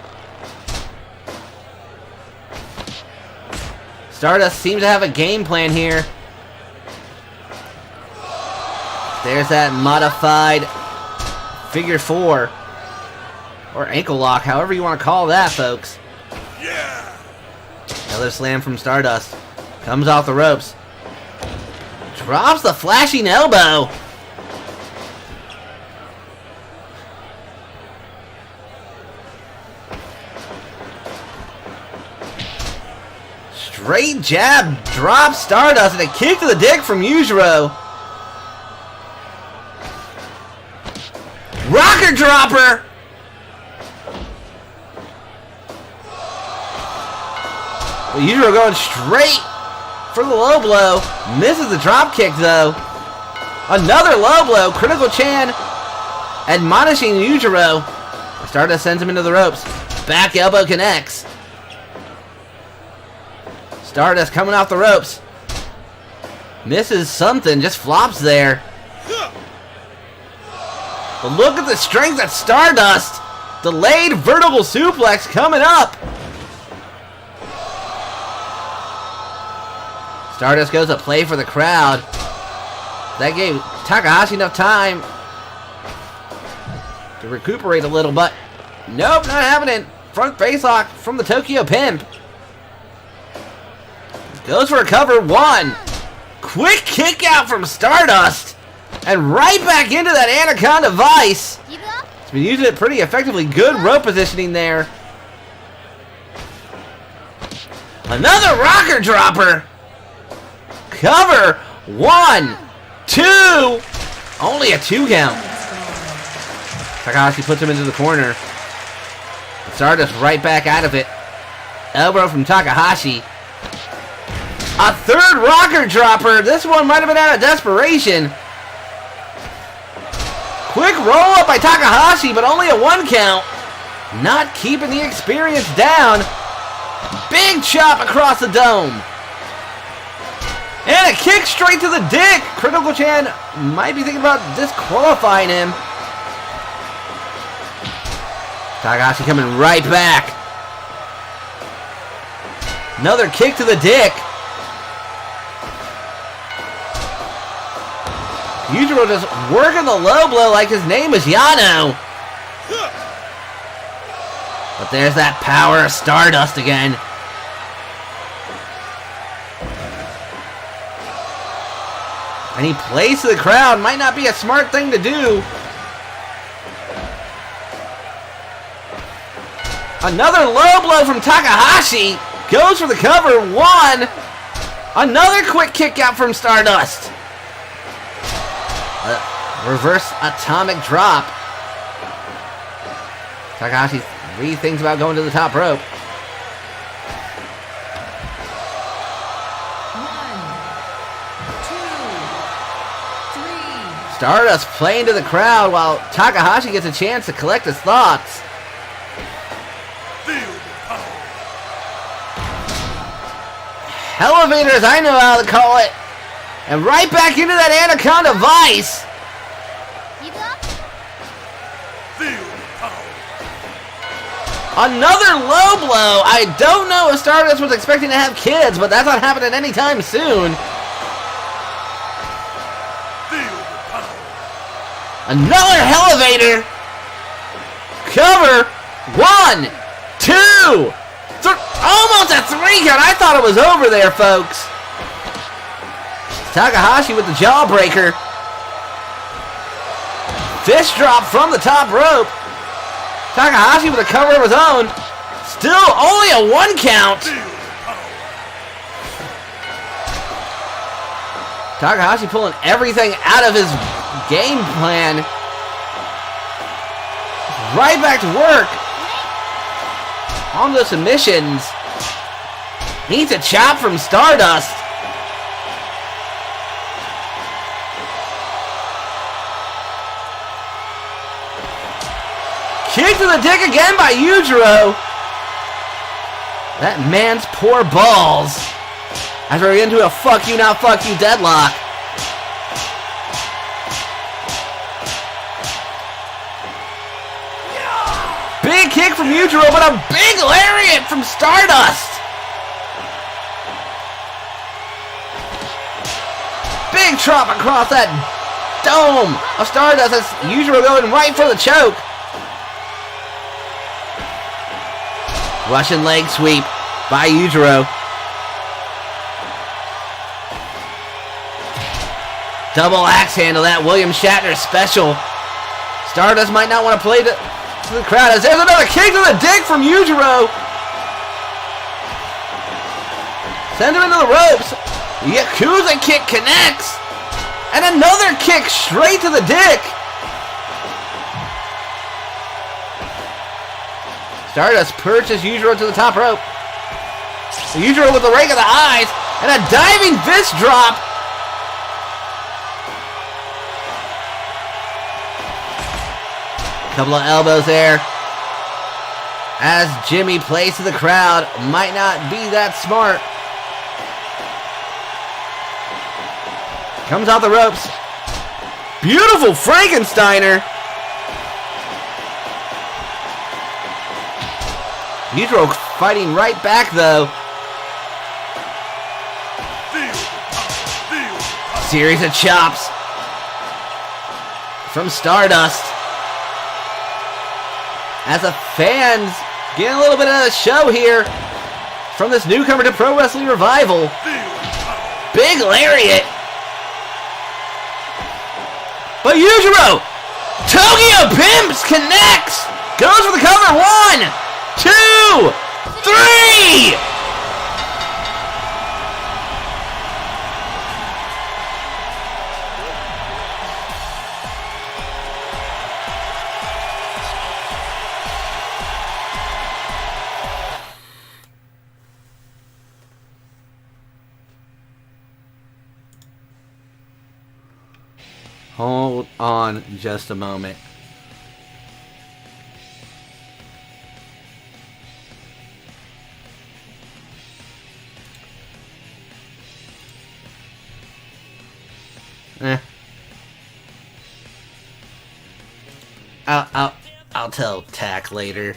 Stardust seems to have a game plan here. There's that modified figure 4. Or ankle lock, however you want to call that, folks. Yeah. Another slam from Stardust. Comes off the ropes. Drops the flashing elbow. Straight jab drops Stardust and a kick to the dick from Yujiro. Rocker dropper. But Yujiro going straight for the low blow. Misses the drop kick though. Another low blow. Critical Chan admonishing Yujiro. Stardust sends him into the ropes. Back elbow connects. Stardust coming off the ropes. Misses something. Just flops there. But look at the strength at Stardust. Delayed vertical suplex coming up. Stardust goes to play for the crowd. That gave Takahashi enough time to recuperate a little, but nope, not happening. Front face lock from the Tokyo Pimp. Goes for a cover. One. Quick kick out from Stardust. And right back into that Anaconda Vice. Give up. He's been using it pretty effectively. Good rope positioning there. Another rocker dropper. Cover. 1, 2. Only a 2 count. Takahashi puts him into the corner. Stardust right back out of it. Elbow from Takahashi. A third rocker dropper. This one might have been out of desperation. Quick roll up by Takahashi, but only a 1 count. Not keeping the experience down. Big chop across the dome. And a kick straight to the dick. Critical Chan might be thinking about disqualifying him. Takahashi coming right back. Another kick to the dick. Yujiro just working the low blow like his name is Yano. But there's that power of Stardust again. And he plays to the crowd. Might not be a smart thing to do. Another low blow from Takahashi. Goes for the cover. 1. Another quick kick out from Stardust. Reverse atomic drop. Takahashi rethinks about going to the top rope. 1. Stardust playing to the crowd while Takahashi gets a chance to collect his thoughts. Feel the power. Elevators, I know how to call it. And right back into that Anaconda Vice. Give up? Feel the power. Another low blow. I don't know if Stardust was expecting to have kids, but that's not happening anytime soon. Feel the power. Another elevator. Cover. 1, 2, 3. Almost a 3 count. I thought it was over there, folks. Takahashi with the jawbreaker. Fist drop from the top rope. Takahashi with a cover of his own. Still only a 1 count. Feel the power. Takahashi pulling everything out of his game plan. Right back to work. On the submissions. Needs a chop from Stardust. Kick to the dick again by Yujiro. That man's poor balls. As we're into a fuck you, not fuck you deadlock. Big kick from Yujiro, but a big lariat from Stardust. Big chop across that dome of Stardust as Yujiro going right for the choke. Russian leg sweep by Yujiro. Double axe handle, that William Shatner special. Stardust might not want to play to the crowd as there's another kick to the dick from Yujiro. Sends him into the ropes. Yakuza kick connects. And another kick straight to the dick. Stardust perches Yujiro to the top rope. Yujiro with the rake of the eyes and a diving fist drop. Couple of elbows there. As Jimmy plays to the crowd, might not be that smart. Comes out the ropes. Beautiful Frankensteiner. Yujiro fighting right back though. Feel the power. Feel the power. Series of chops from Stardust. As the fans getting a little bit of a show here from this newcomer to Pro Wrestling Revival. Feel the power. Big lariat. But Yujiro, Tokyo Pimps connects. Goes for the cover. 1, 2, 3. Hold on just a moment. I'll tell Tack later.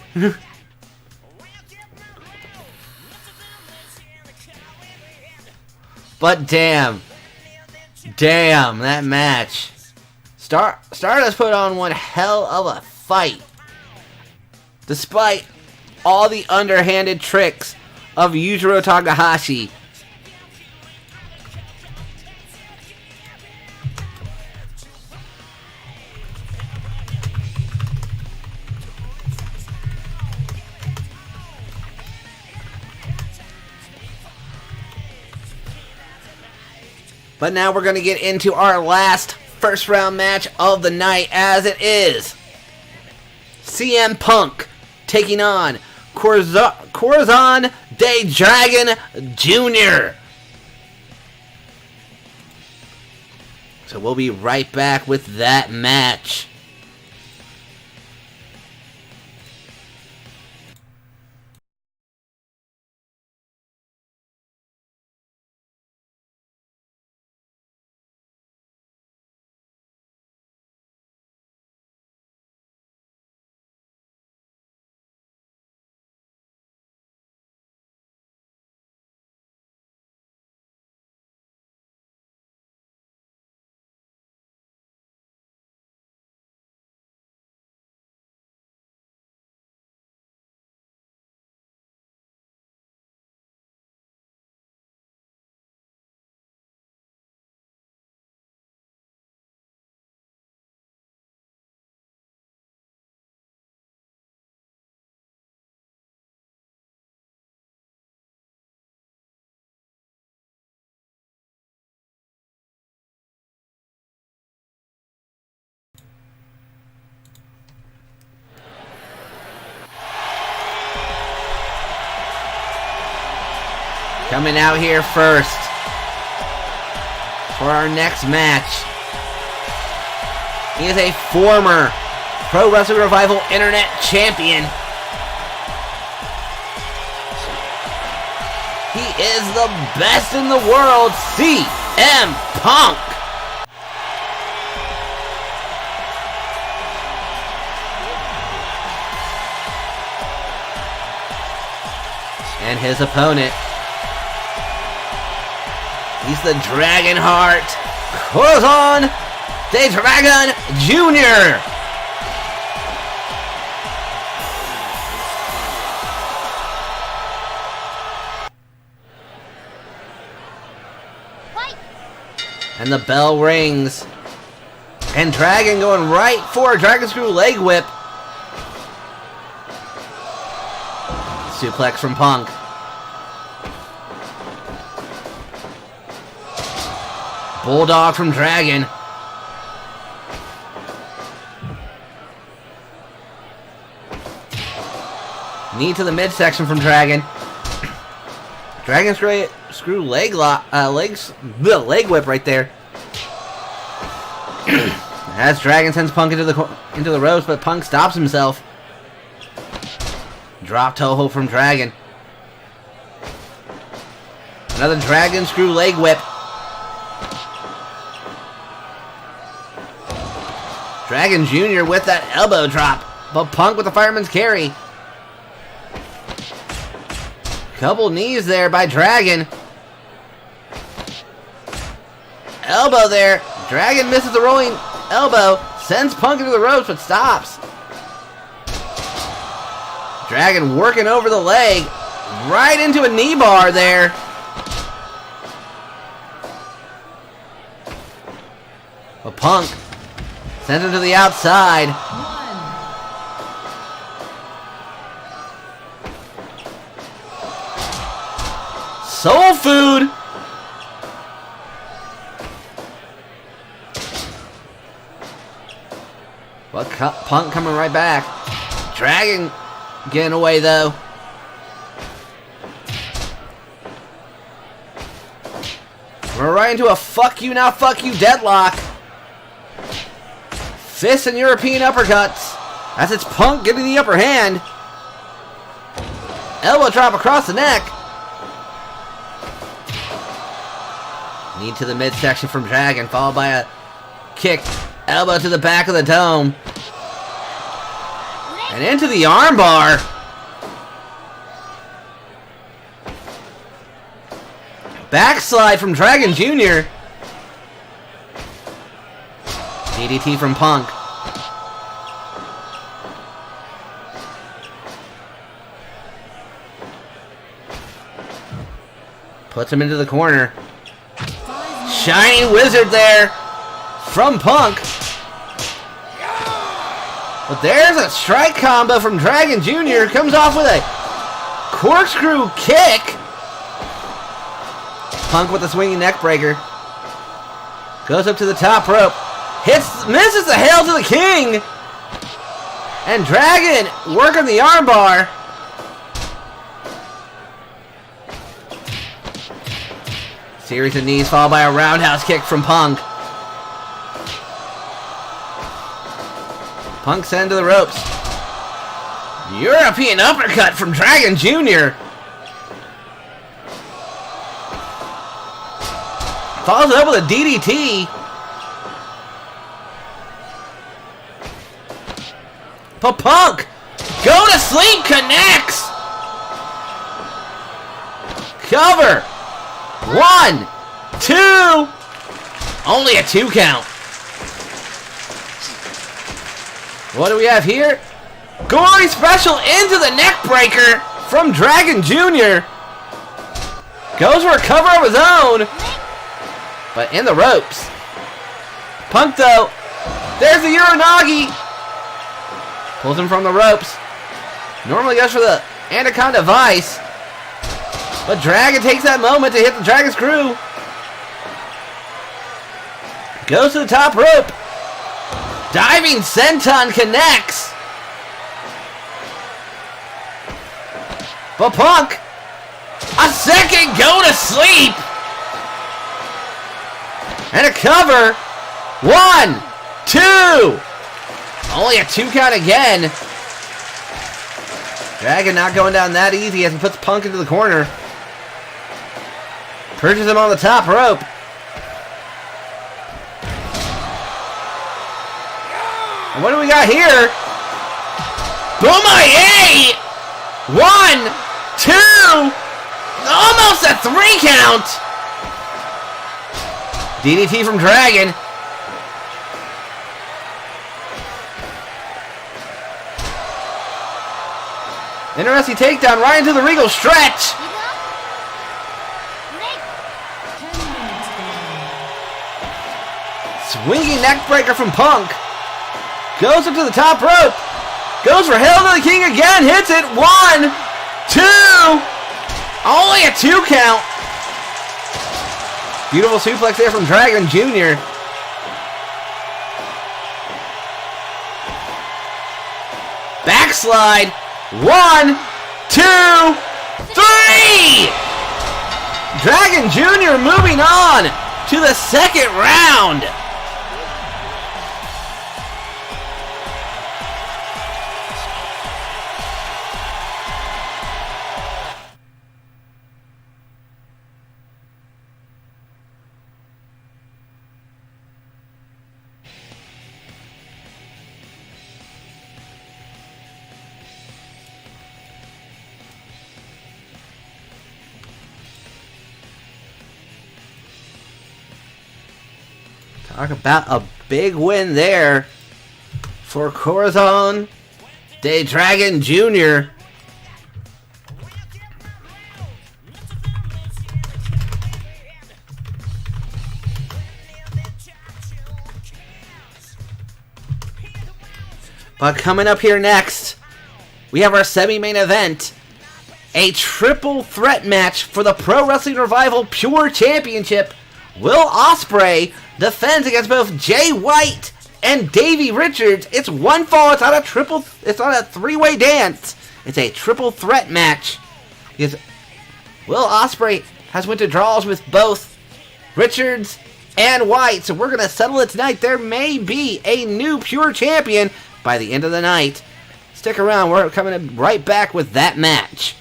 But damn, that match. Stardust put on one hell of a fight. Despite all the underhanded tricks of Yujiro Takahashi. But now we're going to get into our last first round match of the night, as it is CM Punk taking on Corazon de Dragon Jr. So we'll be right back with that match. Coming out here first for our next match. He is a former Pro Wrestling Revival Internet Champion. He is the best in the world, CM Punk. And his opponent, he's the Dragonheart Corazon de Dragon Jr. Fight! And the bell rings. And Dragon going right for a Dragon Screw leg whip. Suplex from Punk. Bulldog from Dragon. Knee to the midsection from Dragon. Dragon screw leg whip right there. As Dragon sends Punk into the ropes, but Punk stops himself. Drop toe hold from Dragon. Another Dragon screw leg whip. Dragon Jr. with that elbow drop, but Punk with the fireman's carry. Couple knees there by Dragon. Elbow there. Dragon misses the rolling elbow, sends Punk into the ropes, but stops. Dragon working over the leg, right into a knee bar there. But Punk sends him to the outside. Soul Food. But Punk coming right back. Dragon getting away though. We're right into a fuck you now, fuck you deadlock. Fists and European uppercuts. As it's Punk getting the upper hand. Elbow drop across the neck. Knee to the midsection from Dragon, followed by a kick. Elbow to the back of the dome. And into the armbar. Backslide from Dragon Jr. DDT from Punk. Puts him into the corner. Shining Wizard there from Punk. But there's a strike combo from Dragon Jr. Comes off with a corkscrew kick. Punk with a swinging neck breaker. Goes up to the top rope. Misses the Hail to the King. And Dragon working the armbar. Series of knees followed by a roundhouse kick from Punk. Punk sent to the ropes. European uppercut from Dragon Jr. Follows it up with a DDT. Punk! Go to sleep connects! Cover! 1, 2! Only a 2 count. What do we have here? Gory special into the neck breaker from Dragon Jr. Goes for a cover of his own. But in the ropes. Punk though. There's the Uranagi. Pulls him from the ropes. Normally goes for the Anaconda Vice. But Dragon takes that moment to hit the Dragon Screw. Goes to the top rope. Diving senton connects. But Punk. A second go to sleep. And a cover. 1, 2. Only a 2 count again. Dragon not going down that easy as he puts Punk into the corner. Perches him on the top rope. And what do we got here? Boom-a-yay! 1, 2. Almost a 3 count. DDT from Dragon. Interesting takedown right into the Regal stretch. 10 minutes gone. Swinging neck breaker from Punk. Goes up to the top rope. Goes for Hail to the King again. Hits it. 1, 2. Only a 2 count. Beautiful suplex there from Dragon Jr. Backslide. 1, 2, 3. Dragon Jr. moving on to the second round. Talk about a big win there for Corazon de Dragon Jr. But coming up here next, we have our semi-main event. A triple threat match for the Pro Wrestling Revival Pure Championship. Will Ospreay defends against both Jay White and Davey Richards. It's one fall. It's not a three-way dance. It's a triple threat match. Because Will Ospreay has went to draws with both Richards and White. So we're going to settle it tonight. There may be a new Pure Champion by the end of the night. Stick around. We're coming right back with that match.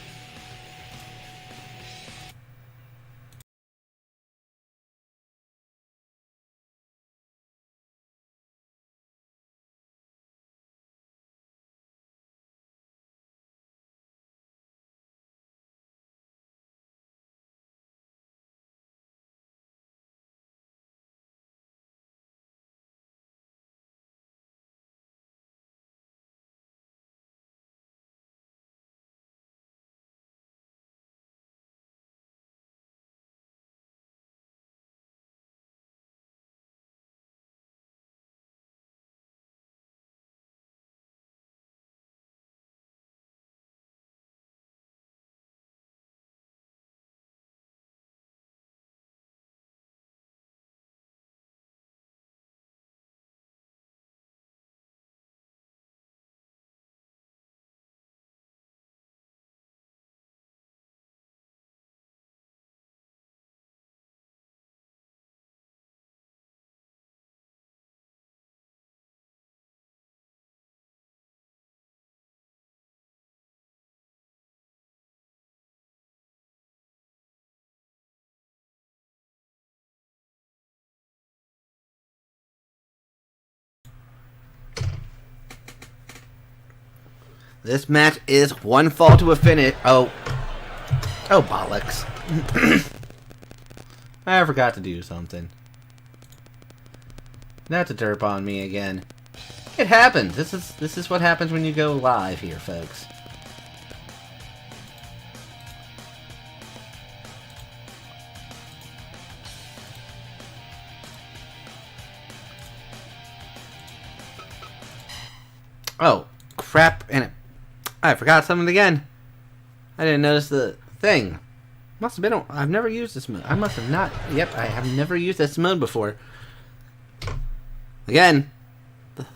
This match is one fall to a finish. Oh, bollocks! I forgot to do something. Not to derp on me again. It happens. This is what happens when you go live here, folks. Oh, crap, and I forgot something again. I didn't notice the thing. Must have been I've never used this mode. I must have not. Yep, I have never used this mode before. Again, the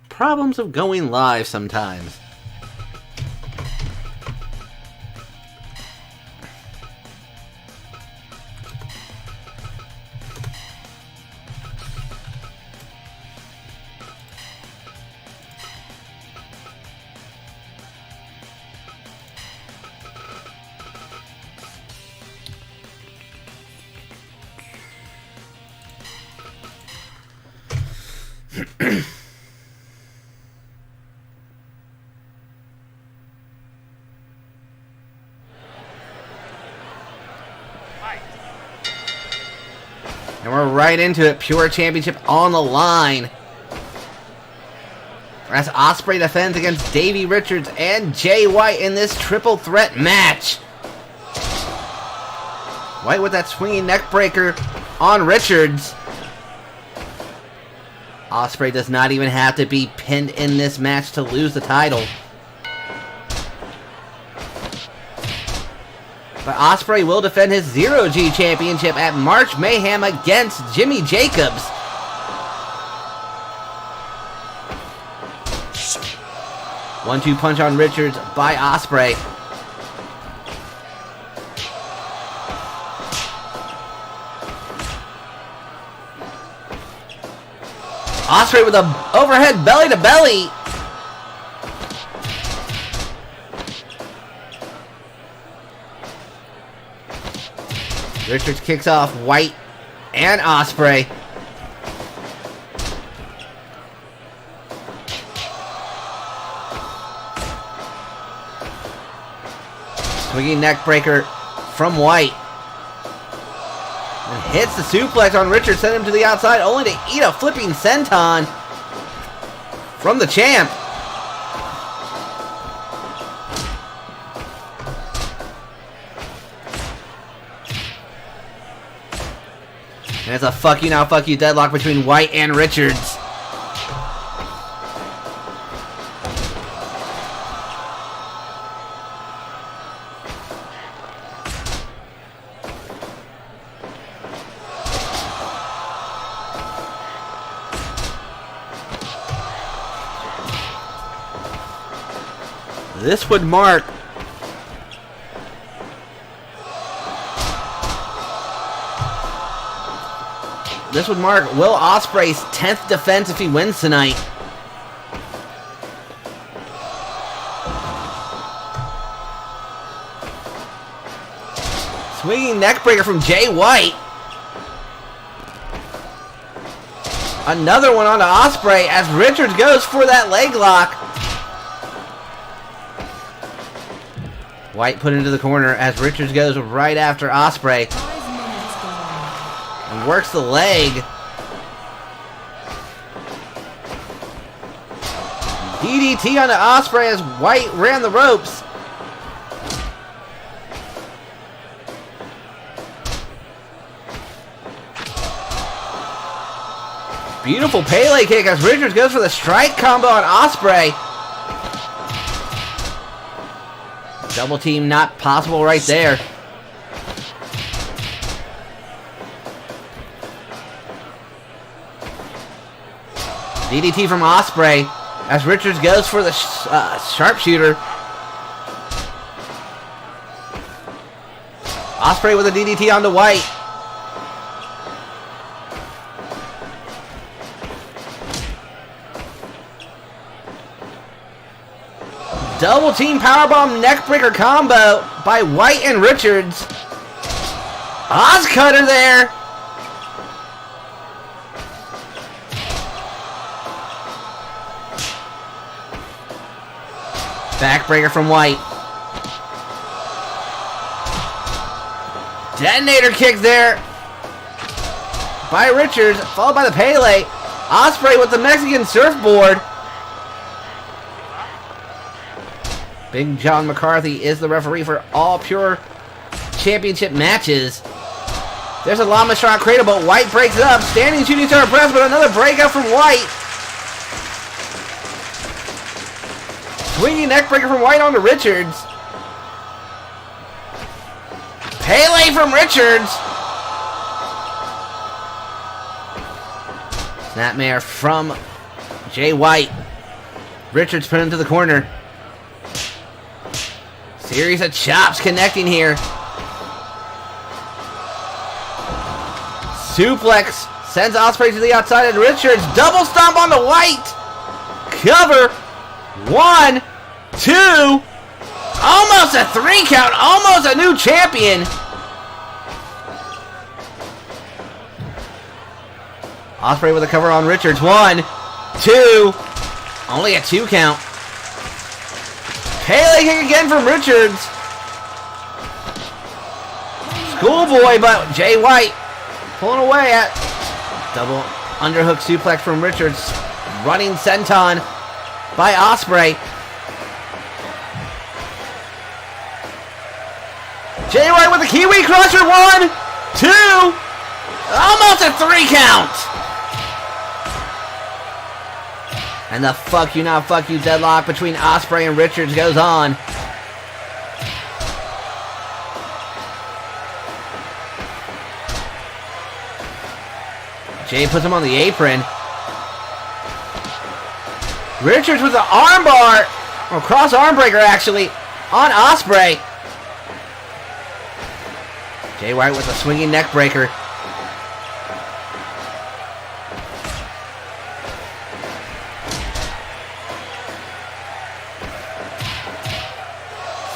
problems of going live sometimes. And we're right into it. Pure Championship on the line. As Ospreay defends against Davey Richards and Jay White in this triple threat match. White with that swinging neck breaker on Richards. Ospreay does not even have to be pinned in this match to lose the title. But Ospreay will defend his 0G championship at March Mayhem against Jimmy Jacobs. One-two punch on Richards by Ospreay. Ospreay with a overhead belly to belly. Richards kicks off White and Ospreay. Swinging neck breaker from White. And hits the suplex on Richards, send him to the outside, only to eat a flipping senton from the champ. And it's a fuck you now, fuck you deadlock between White and Richards. This would mark Will Ospreay's 10th defense if he wins tonight. Swinging neckbreaker from Jay White. Another one onto Ospreay as Richards goes for that leg lock. White put into the corner as Richards goes right after Ospreay. 5 minutes gone. And works the leg. DDT onto Ospreay as White ran the ropes. Beautiful Pele kick as Richards goes for the strike combo on Ospreay. Double team not possible right there. DDT from Ospreay as Richards goes for the sharpshooter. Ospreay with a DDT onto White. Double team powerbomb neckbreaker combo by White and Richards. Oz cutter there. Backbreaker from White. Detonator kick there by Richards, followed by the Pele. Ospreay with the Mexican surfboard. Big John McCarthy is the referee for all Pure Championship matches. There's a Llama Shot Cradle, but White breaks it up. Standing shooting star press, but another breakout from White. Swinging neckbreaker from White onto Richards. Pele from Richards. Snapmare from Jay White. Richards put him to the corner. Series of chops connecting here. Suplex sends Ospreay to the outside, and Richards double stomp on the White. Cover. 1, 2. Almost a 3 count. Almost a new champion. Ospreay with a cover on Richards. 1, 2. Only a 2 count. Pele kick again from Richards. Schoolboy, but Jay White pulling away at double underhook suplex from Richards. Running senton by Ospreay. Jay White with the Kiwi Crusher. 1, 2. Almost a 3 count. And the fuck you not fuck you deadlock between Ospreay and Richards goes on. Jay puts him on the apron. Richards with the armbar, or cross arm breaker actually, on Ospreay. Jay White with a swinging neck breaker.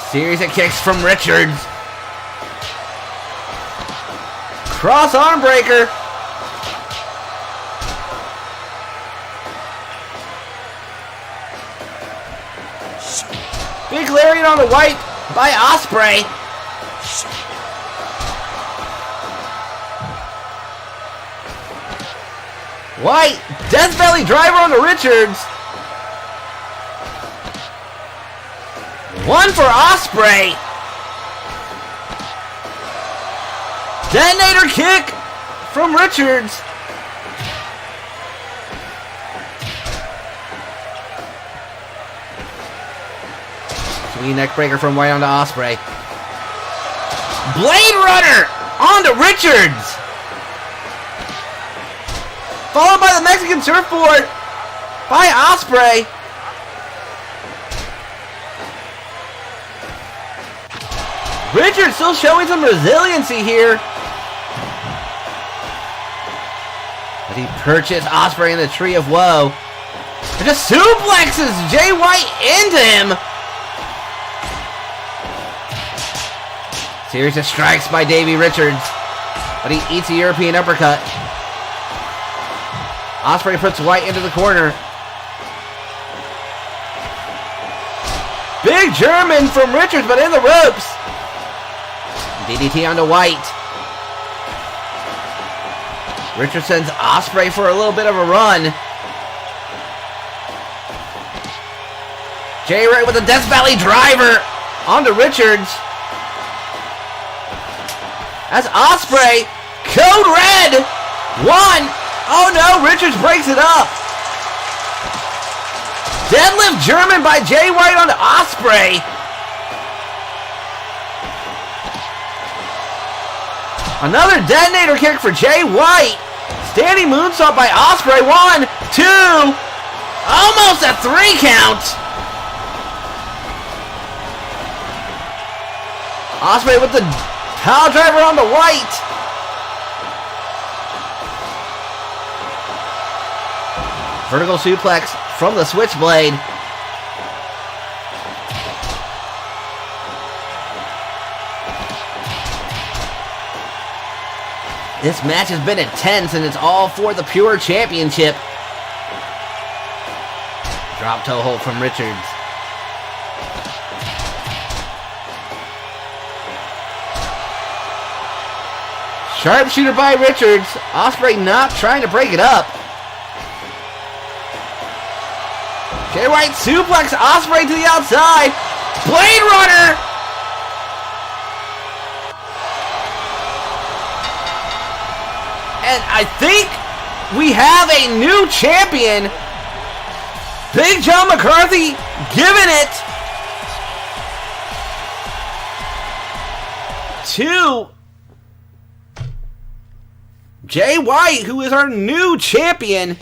Series of kicks from Richards. Cross arm breaker. Big lariat on the White by Ospreay. White, Death Valley driver on the Richards. 1 for Ospreay. Detonator kick from Richards. Swinging neck breaker from White onto Ospreay. Blade Runner onto Richards. Followed by the Mexican surfboard by Ospreay. Richards still showing some resiliency here. But he purchased Ospreay in the Tree of Woe. And just suplexes Jay White into him. Series of strikes by Davey Richards. But he eats a European uppercut. Ospreay puts White into the corner. Big German from Richards, but in the ropes. DDT onto White. Richards sends Ospreay for a little bit of a run. Jay White with a Death Valley driver onto Richards. As Ospreay, Code Red, 1. Oh no, Richards breaks it up. Deadlift German by Jay White onto Ospreay. Another detonator kick for Jay White. Standing moonsault by Ospreay. 1, 2. Almost a 3 count. Ospreay with the power driver on the White. Vertical suplex from the Switchblade. This match has been intense, and it's all for the Pure Championship. Drop toe hold from Richards. Sharpshooter by Richards. Ospreay not trying to break it up. Jay White suplex Ospreay to the outside. Blade Runner. And I think we have a new champion. Big John McCarthy giving it to Jay White, who is our new champion.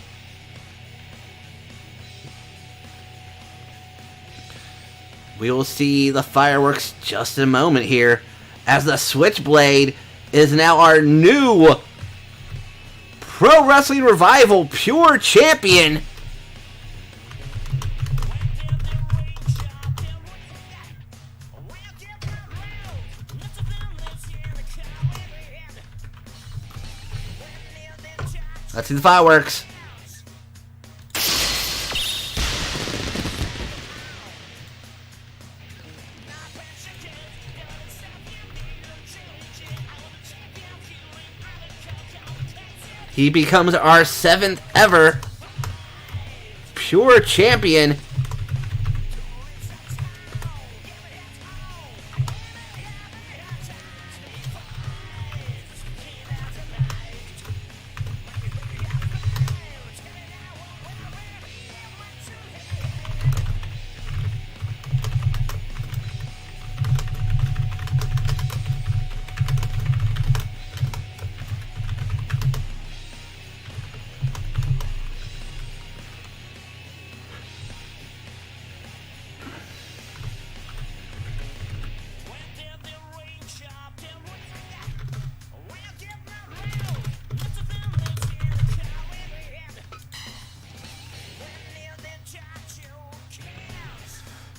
We will see the fireworks just in a moment here, as the Switchblade is now our new Pro Wrestling Revival Pure Champion. Let's see the fireworks. He becomes our 7th ever Pure Champion.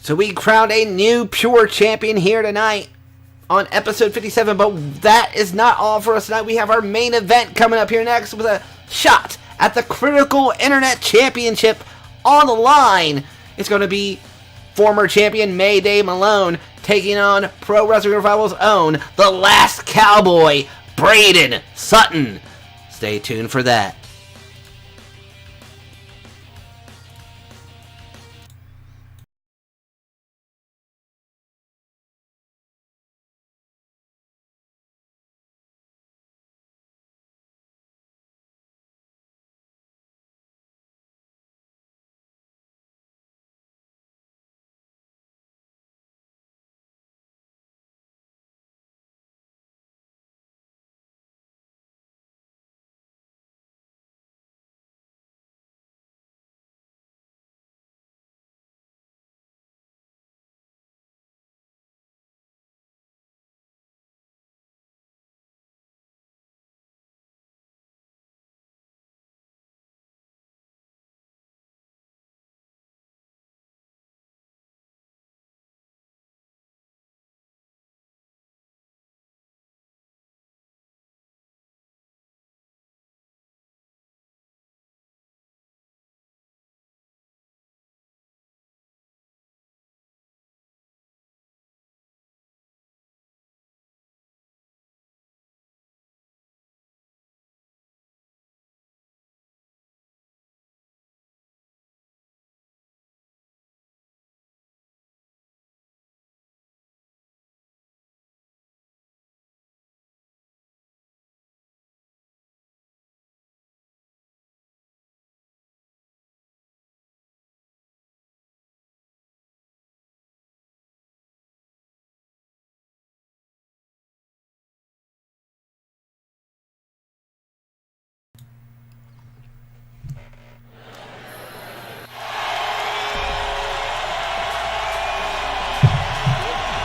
So we crowned a new Pure Champion here tonight on episode 57, but that is not all for us tonight. We have our main event coming up here next with a shot at the Critical Internet Championship on the line. It's going to be former champion Mayday Malone taking on Pro Wrestling Revival's own, the Last Cowboy, Braden Sutton. Stay tuned for that.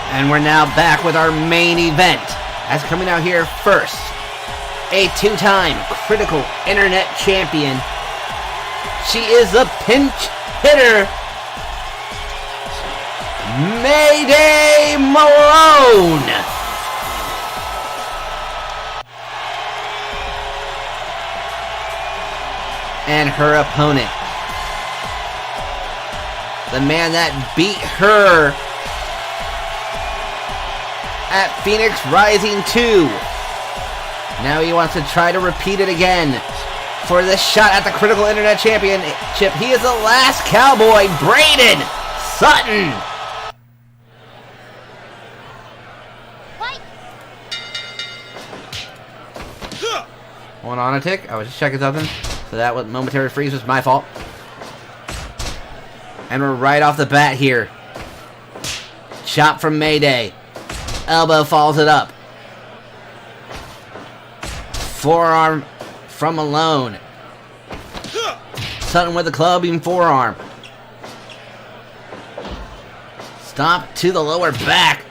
And we're now back with our main event. As coming out here first, a 2-time Critical Internet Champion. She is the pinch hitter, Mayday Malone. And her opponent, the man that beat her at Phoenix Rising 2, Now he wants to try to repeat it again for this shot at the Critical Internet Championship. He is the last cowboy, Braden Sutton. Fight! Hold on a tick. I was just checking something. So that momentary freeze was my fault. And we're right off the bat here. Chop from Mayday. Elbow follows it up. Forearm from Malone. Sutton with the clubbing forearm. Stomp to the lower back.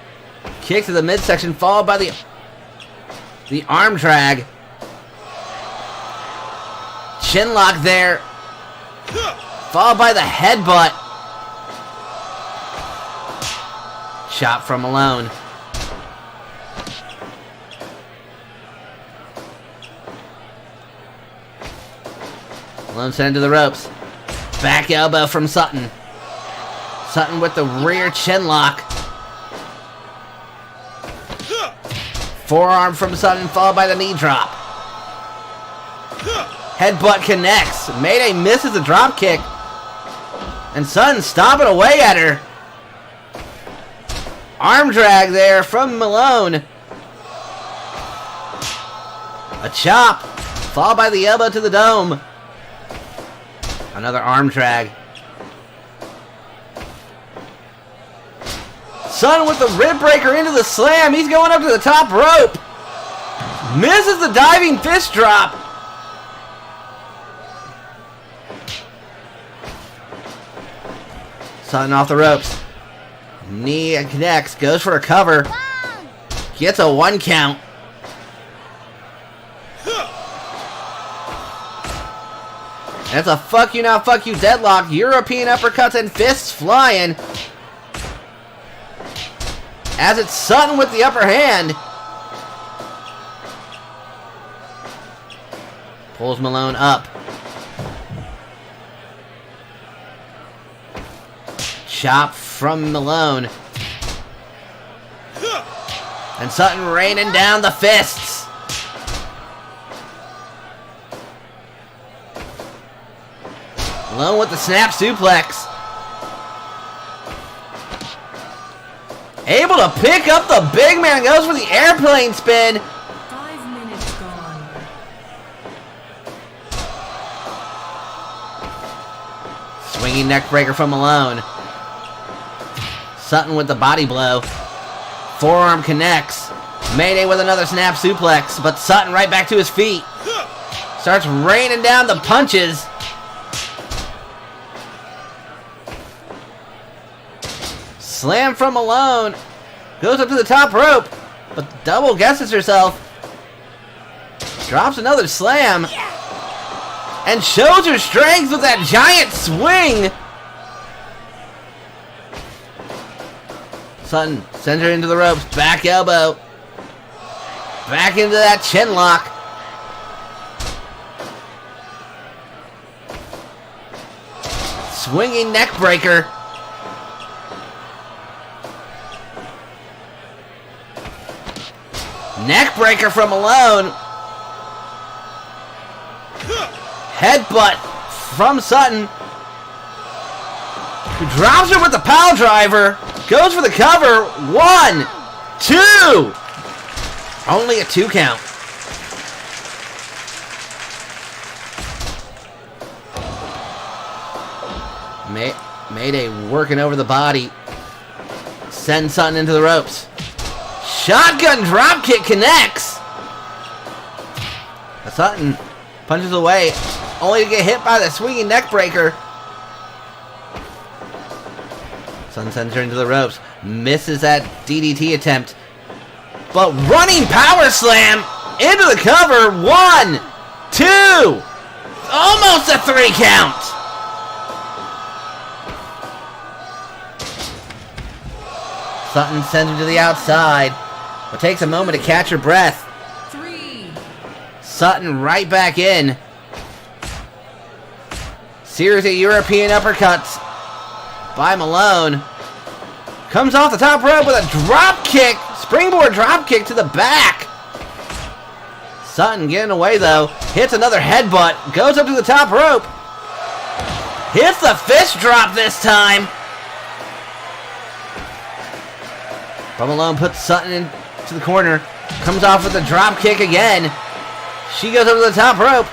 Kick to the midsection, followed by the arm drag. Chin lock there. Followed by the headbutt. Chop from Malone. Malone sent to the ropes. Back elbow from Sutton. Sutton with the rear chin lock. Forearm from Sutton, followed by the knee drop. Headbutt connects. Mayday misses the drop kick. And Sutton stomping away at her. Arm drag there from Malone. A chop, followed by the elbow to the dome. Another arm drag. Sutton with the rib breaker into the slam. He's going up to the top rope. Misses the diving fist drop. Sutton off the ropes. Knee connects. Goes for a cover. Gets a 1 count. That's a fuck you not fuck you deadlock. European uppercuts and fists flying. As it's Sutton with the upper hand. Pulls Malone up. Chop from Malone. And Sutton raining down the fists. Malone with the snap suplex. Able to pick up the big man. Goes for the airplane spin. 5 minutes gone. Swinging neck breaker from Malone. Sutton with the body blow. Forearm connects. Mayday with another snap suplex. But Sutton right back to his feet. Starts raining down the punches. Slam from Malone. Goes up to the top rope. But double guesses herself. Drops another slam. And shows her strength with that giant swing. Sutton sends her into the ropes. Back elbow. Back into that chin lock. Swinging neck breaker. Neck breaker from Malone. Headbutt from Sutton. Who drops her with the pile driver. Goes for the cover. 1, 2. Only a 2 count. Mayday working over the body. Sends Sutton into the ropes. Shotgun dropkick connects. Sutton punches away, only to get hit by the swinging neck breaker. Sutton sends her into the ropes. Misses that DDT attempt. But running power slam into the cover. 1, 2. Almost a 3 count. Sutton sends her to the outside. But takes a moment to catch her breath. 3. Sutton right back in. Series of European uppercuts by Malone. Comes off the top rope with a drop kick. Springboard drop kick to the back. Sutton getting away though. Hits another headbutt. Goes up to the top rope. Hits the fist drop this time. But Malone puts Sutton into the corner. Comes off with a drop kick again. She goes up to the top rope.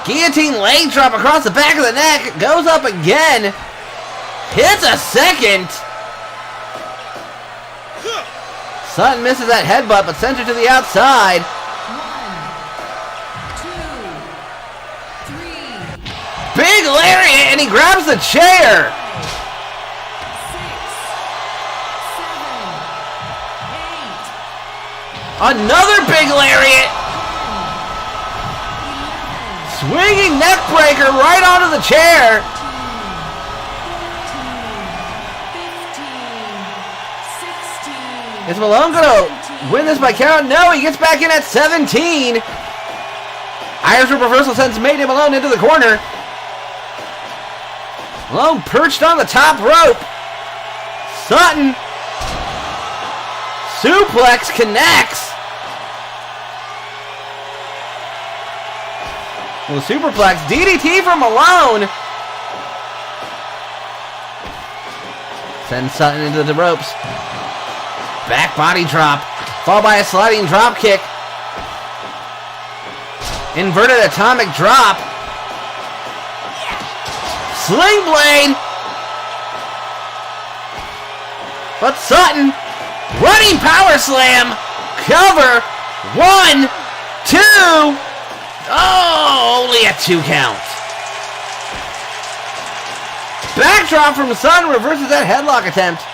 Guillotine leg drop across the back of the neck. Goes up again. Hits a second. Sutton misses that headbutt, but sends her to the outside. 1, 2, 3. Big lariat, and he grabs the chair. 6, 7, 8. Another big lariat. Swinging neck breaker right onto the chair. 15, 16. Is Malone gonna win this by count? No, he gets back in at 17. Irish Whip reversal sends Mayhem Malone into the corner. Malone perched on the top rope. Sutton. Suplex connects. Well, superplex. DDT from Malone. Sends Sutton into the ropes. Back body drop. Followed by a sliding drop kick. Inverted atomic drop. Sling blade. But Sutton. Running power slam. Cover. 1, 2. Oh, only a 2 count. Backdrop from Sutton reverses that headlock attempt.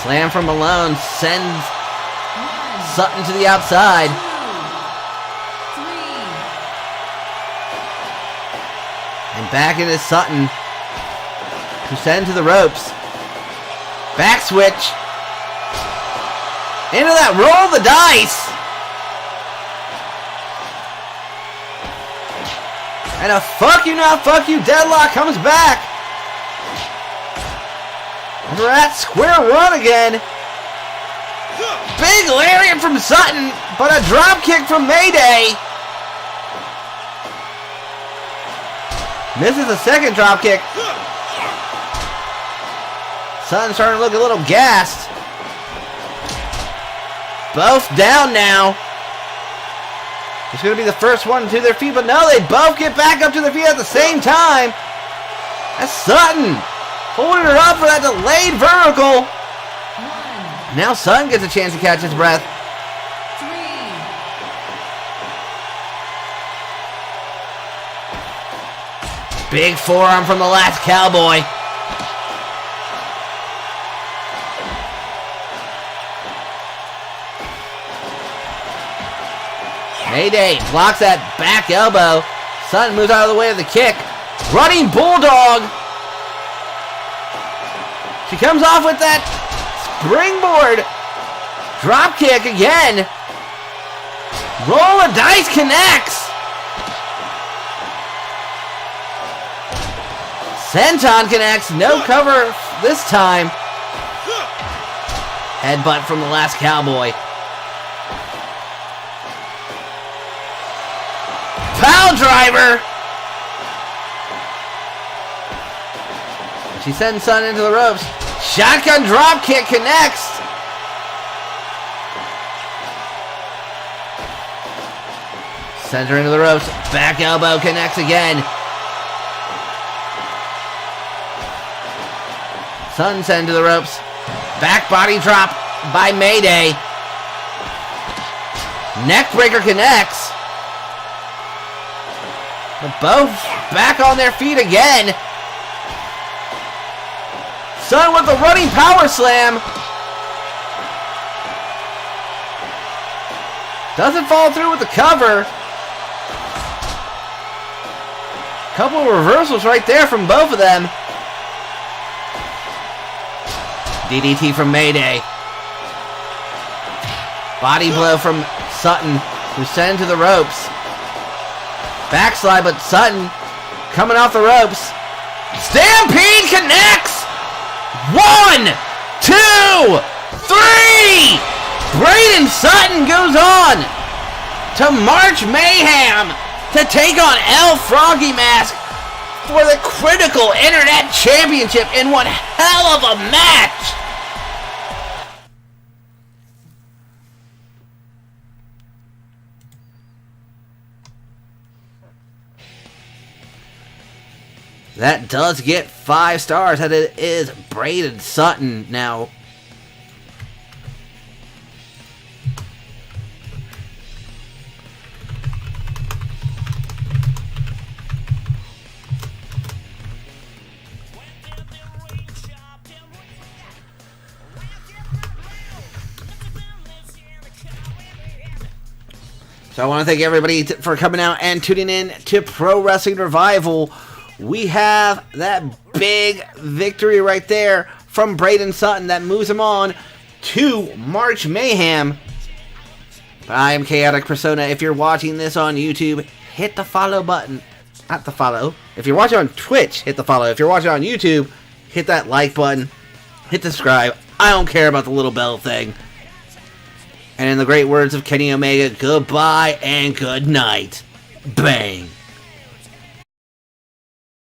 Slam from Malone sends 1, Sutton to the outside. 2, 3. And back into Sutton, who sent to the ropes. Back switch. Into that roll of the dice. And a fuck you not fuck you deadlock comes back. And we're at square one again. Big lariat from Sutton, but a drop kick from Mayday. Misses a second drop kick. Sutton's starting to look a little gassed. Both down now. It's going to be the first one to their feet, but no, they both get back up to their feet at the same time. That's Sutton holding her up for that delayed vertical. 1, Now Sutton gets a chance to catch his breath. 3. Big forearm from the last cowboy. Mayday blocks that back elbow. Sutton moves out of the way of the kick. Running bulldog. She comes off with that springboard drop kick again. Roll of dice connects. Senton connects. No cover this time. Headbutt from the last cowboy. Pile driver. She sends Sutton into the ropes. Shotgun drop kick connects. Sends her into the ropes. Back elbow connects again. Sutton sent to the ropes. Back body drop by Mayday. Neckbreaker connects. But both back on their feet again. Sutton with the running power slam. Doesn't fall through with the cover. Couple of reversals right there from both of them. DDT from Mayday. Body blow from Sutton, who's sent to the ropes. Backslide, but Sutton coming off the ropes. Stampede connects! 1, 2, 3! Braden Sutton goes on to March Mayhem to take on El Froggy Mask for the critical Internet Championship in one hell of a match. That does get 5 stars, and it is Braden Sutton now. So I want to thank everybody for coming out and tuning in to Pro Wrestling Revival. We have that big victory right there from Braden Sutton that moves him on to March Mayhem. But I am Chaotic Persona. If you're watching this on YouTube, hit the follow button. Not the follow. If you're watching on Twitch, hit the follow. If you're watching on YouTube, hit that like button. Hit the subscribe. I don't care about the little bell thing. And in the great words of Kenny Omega, goodbye and good night. Bang.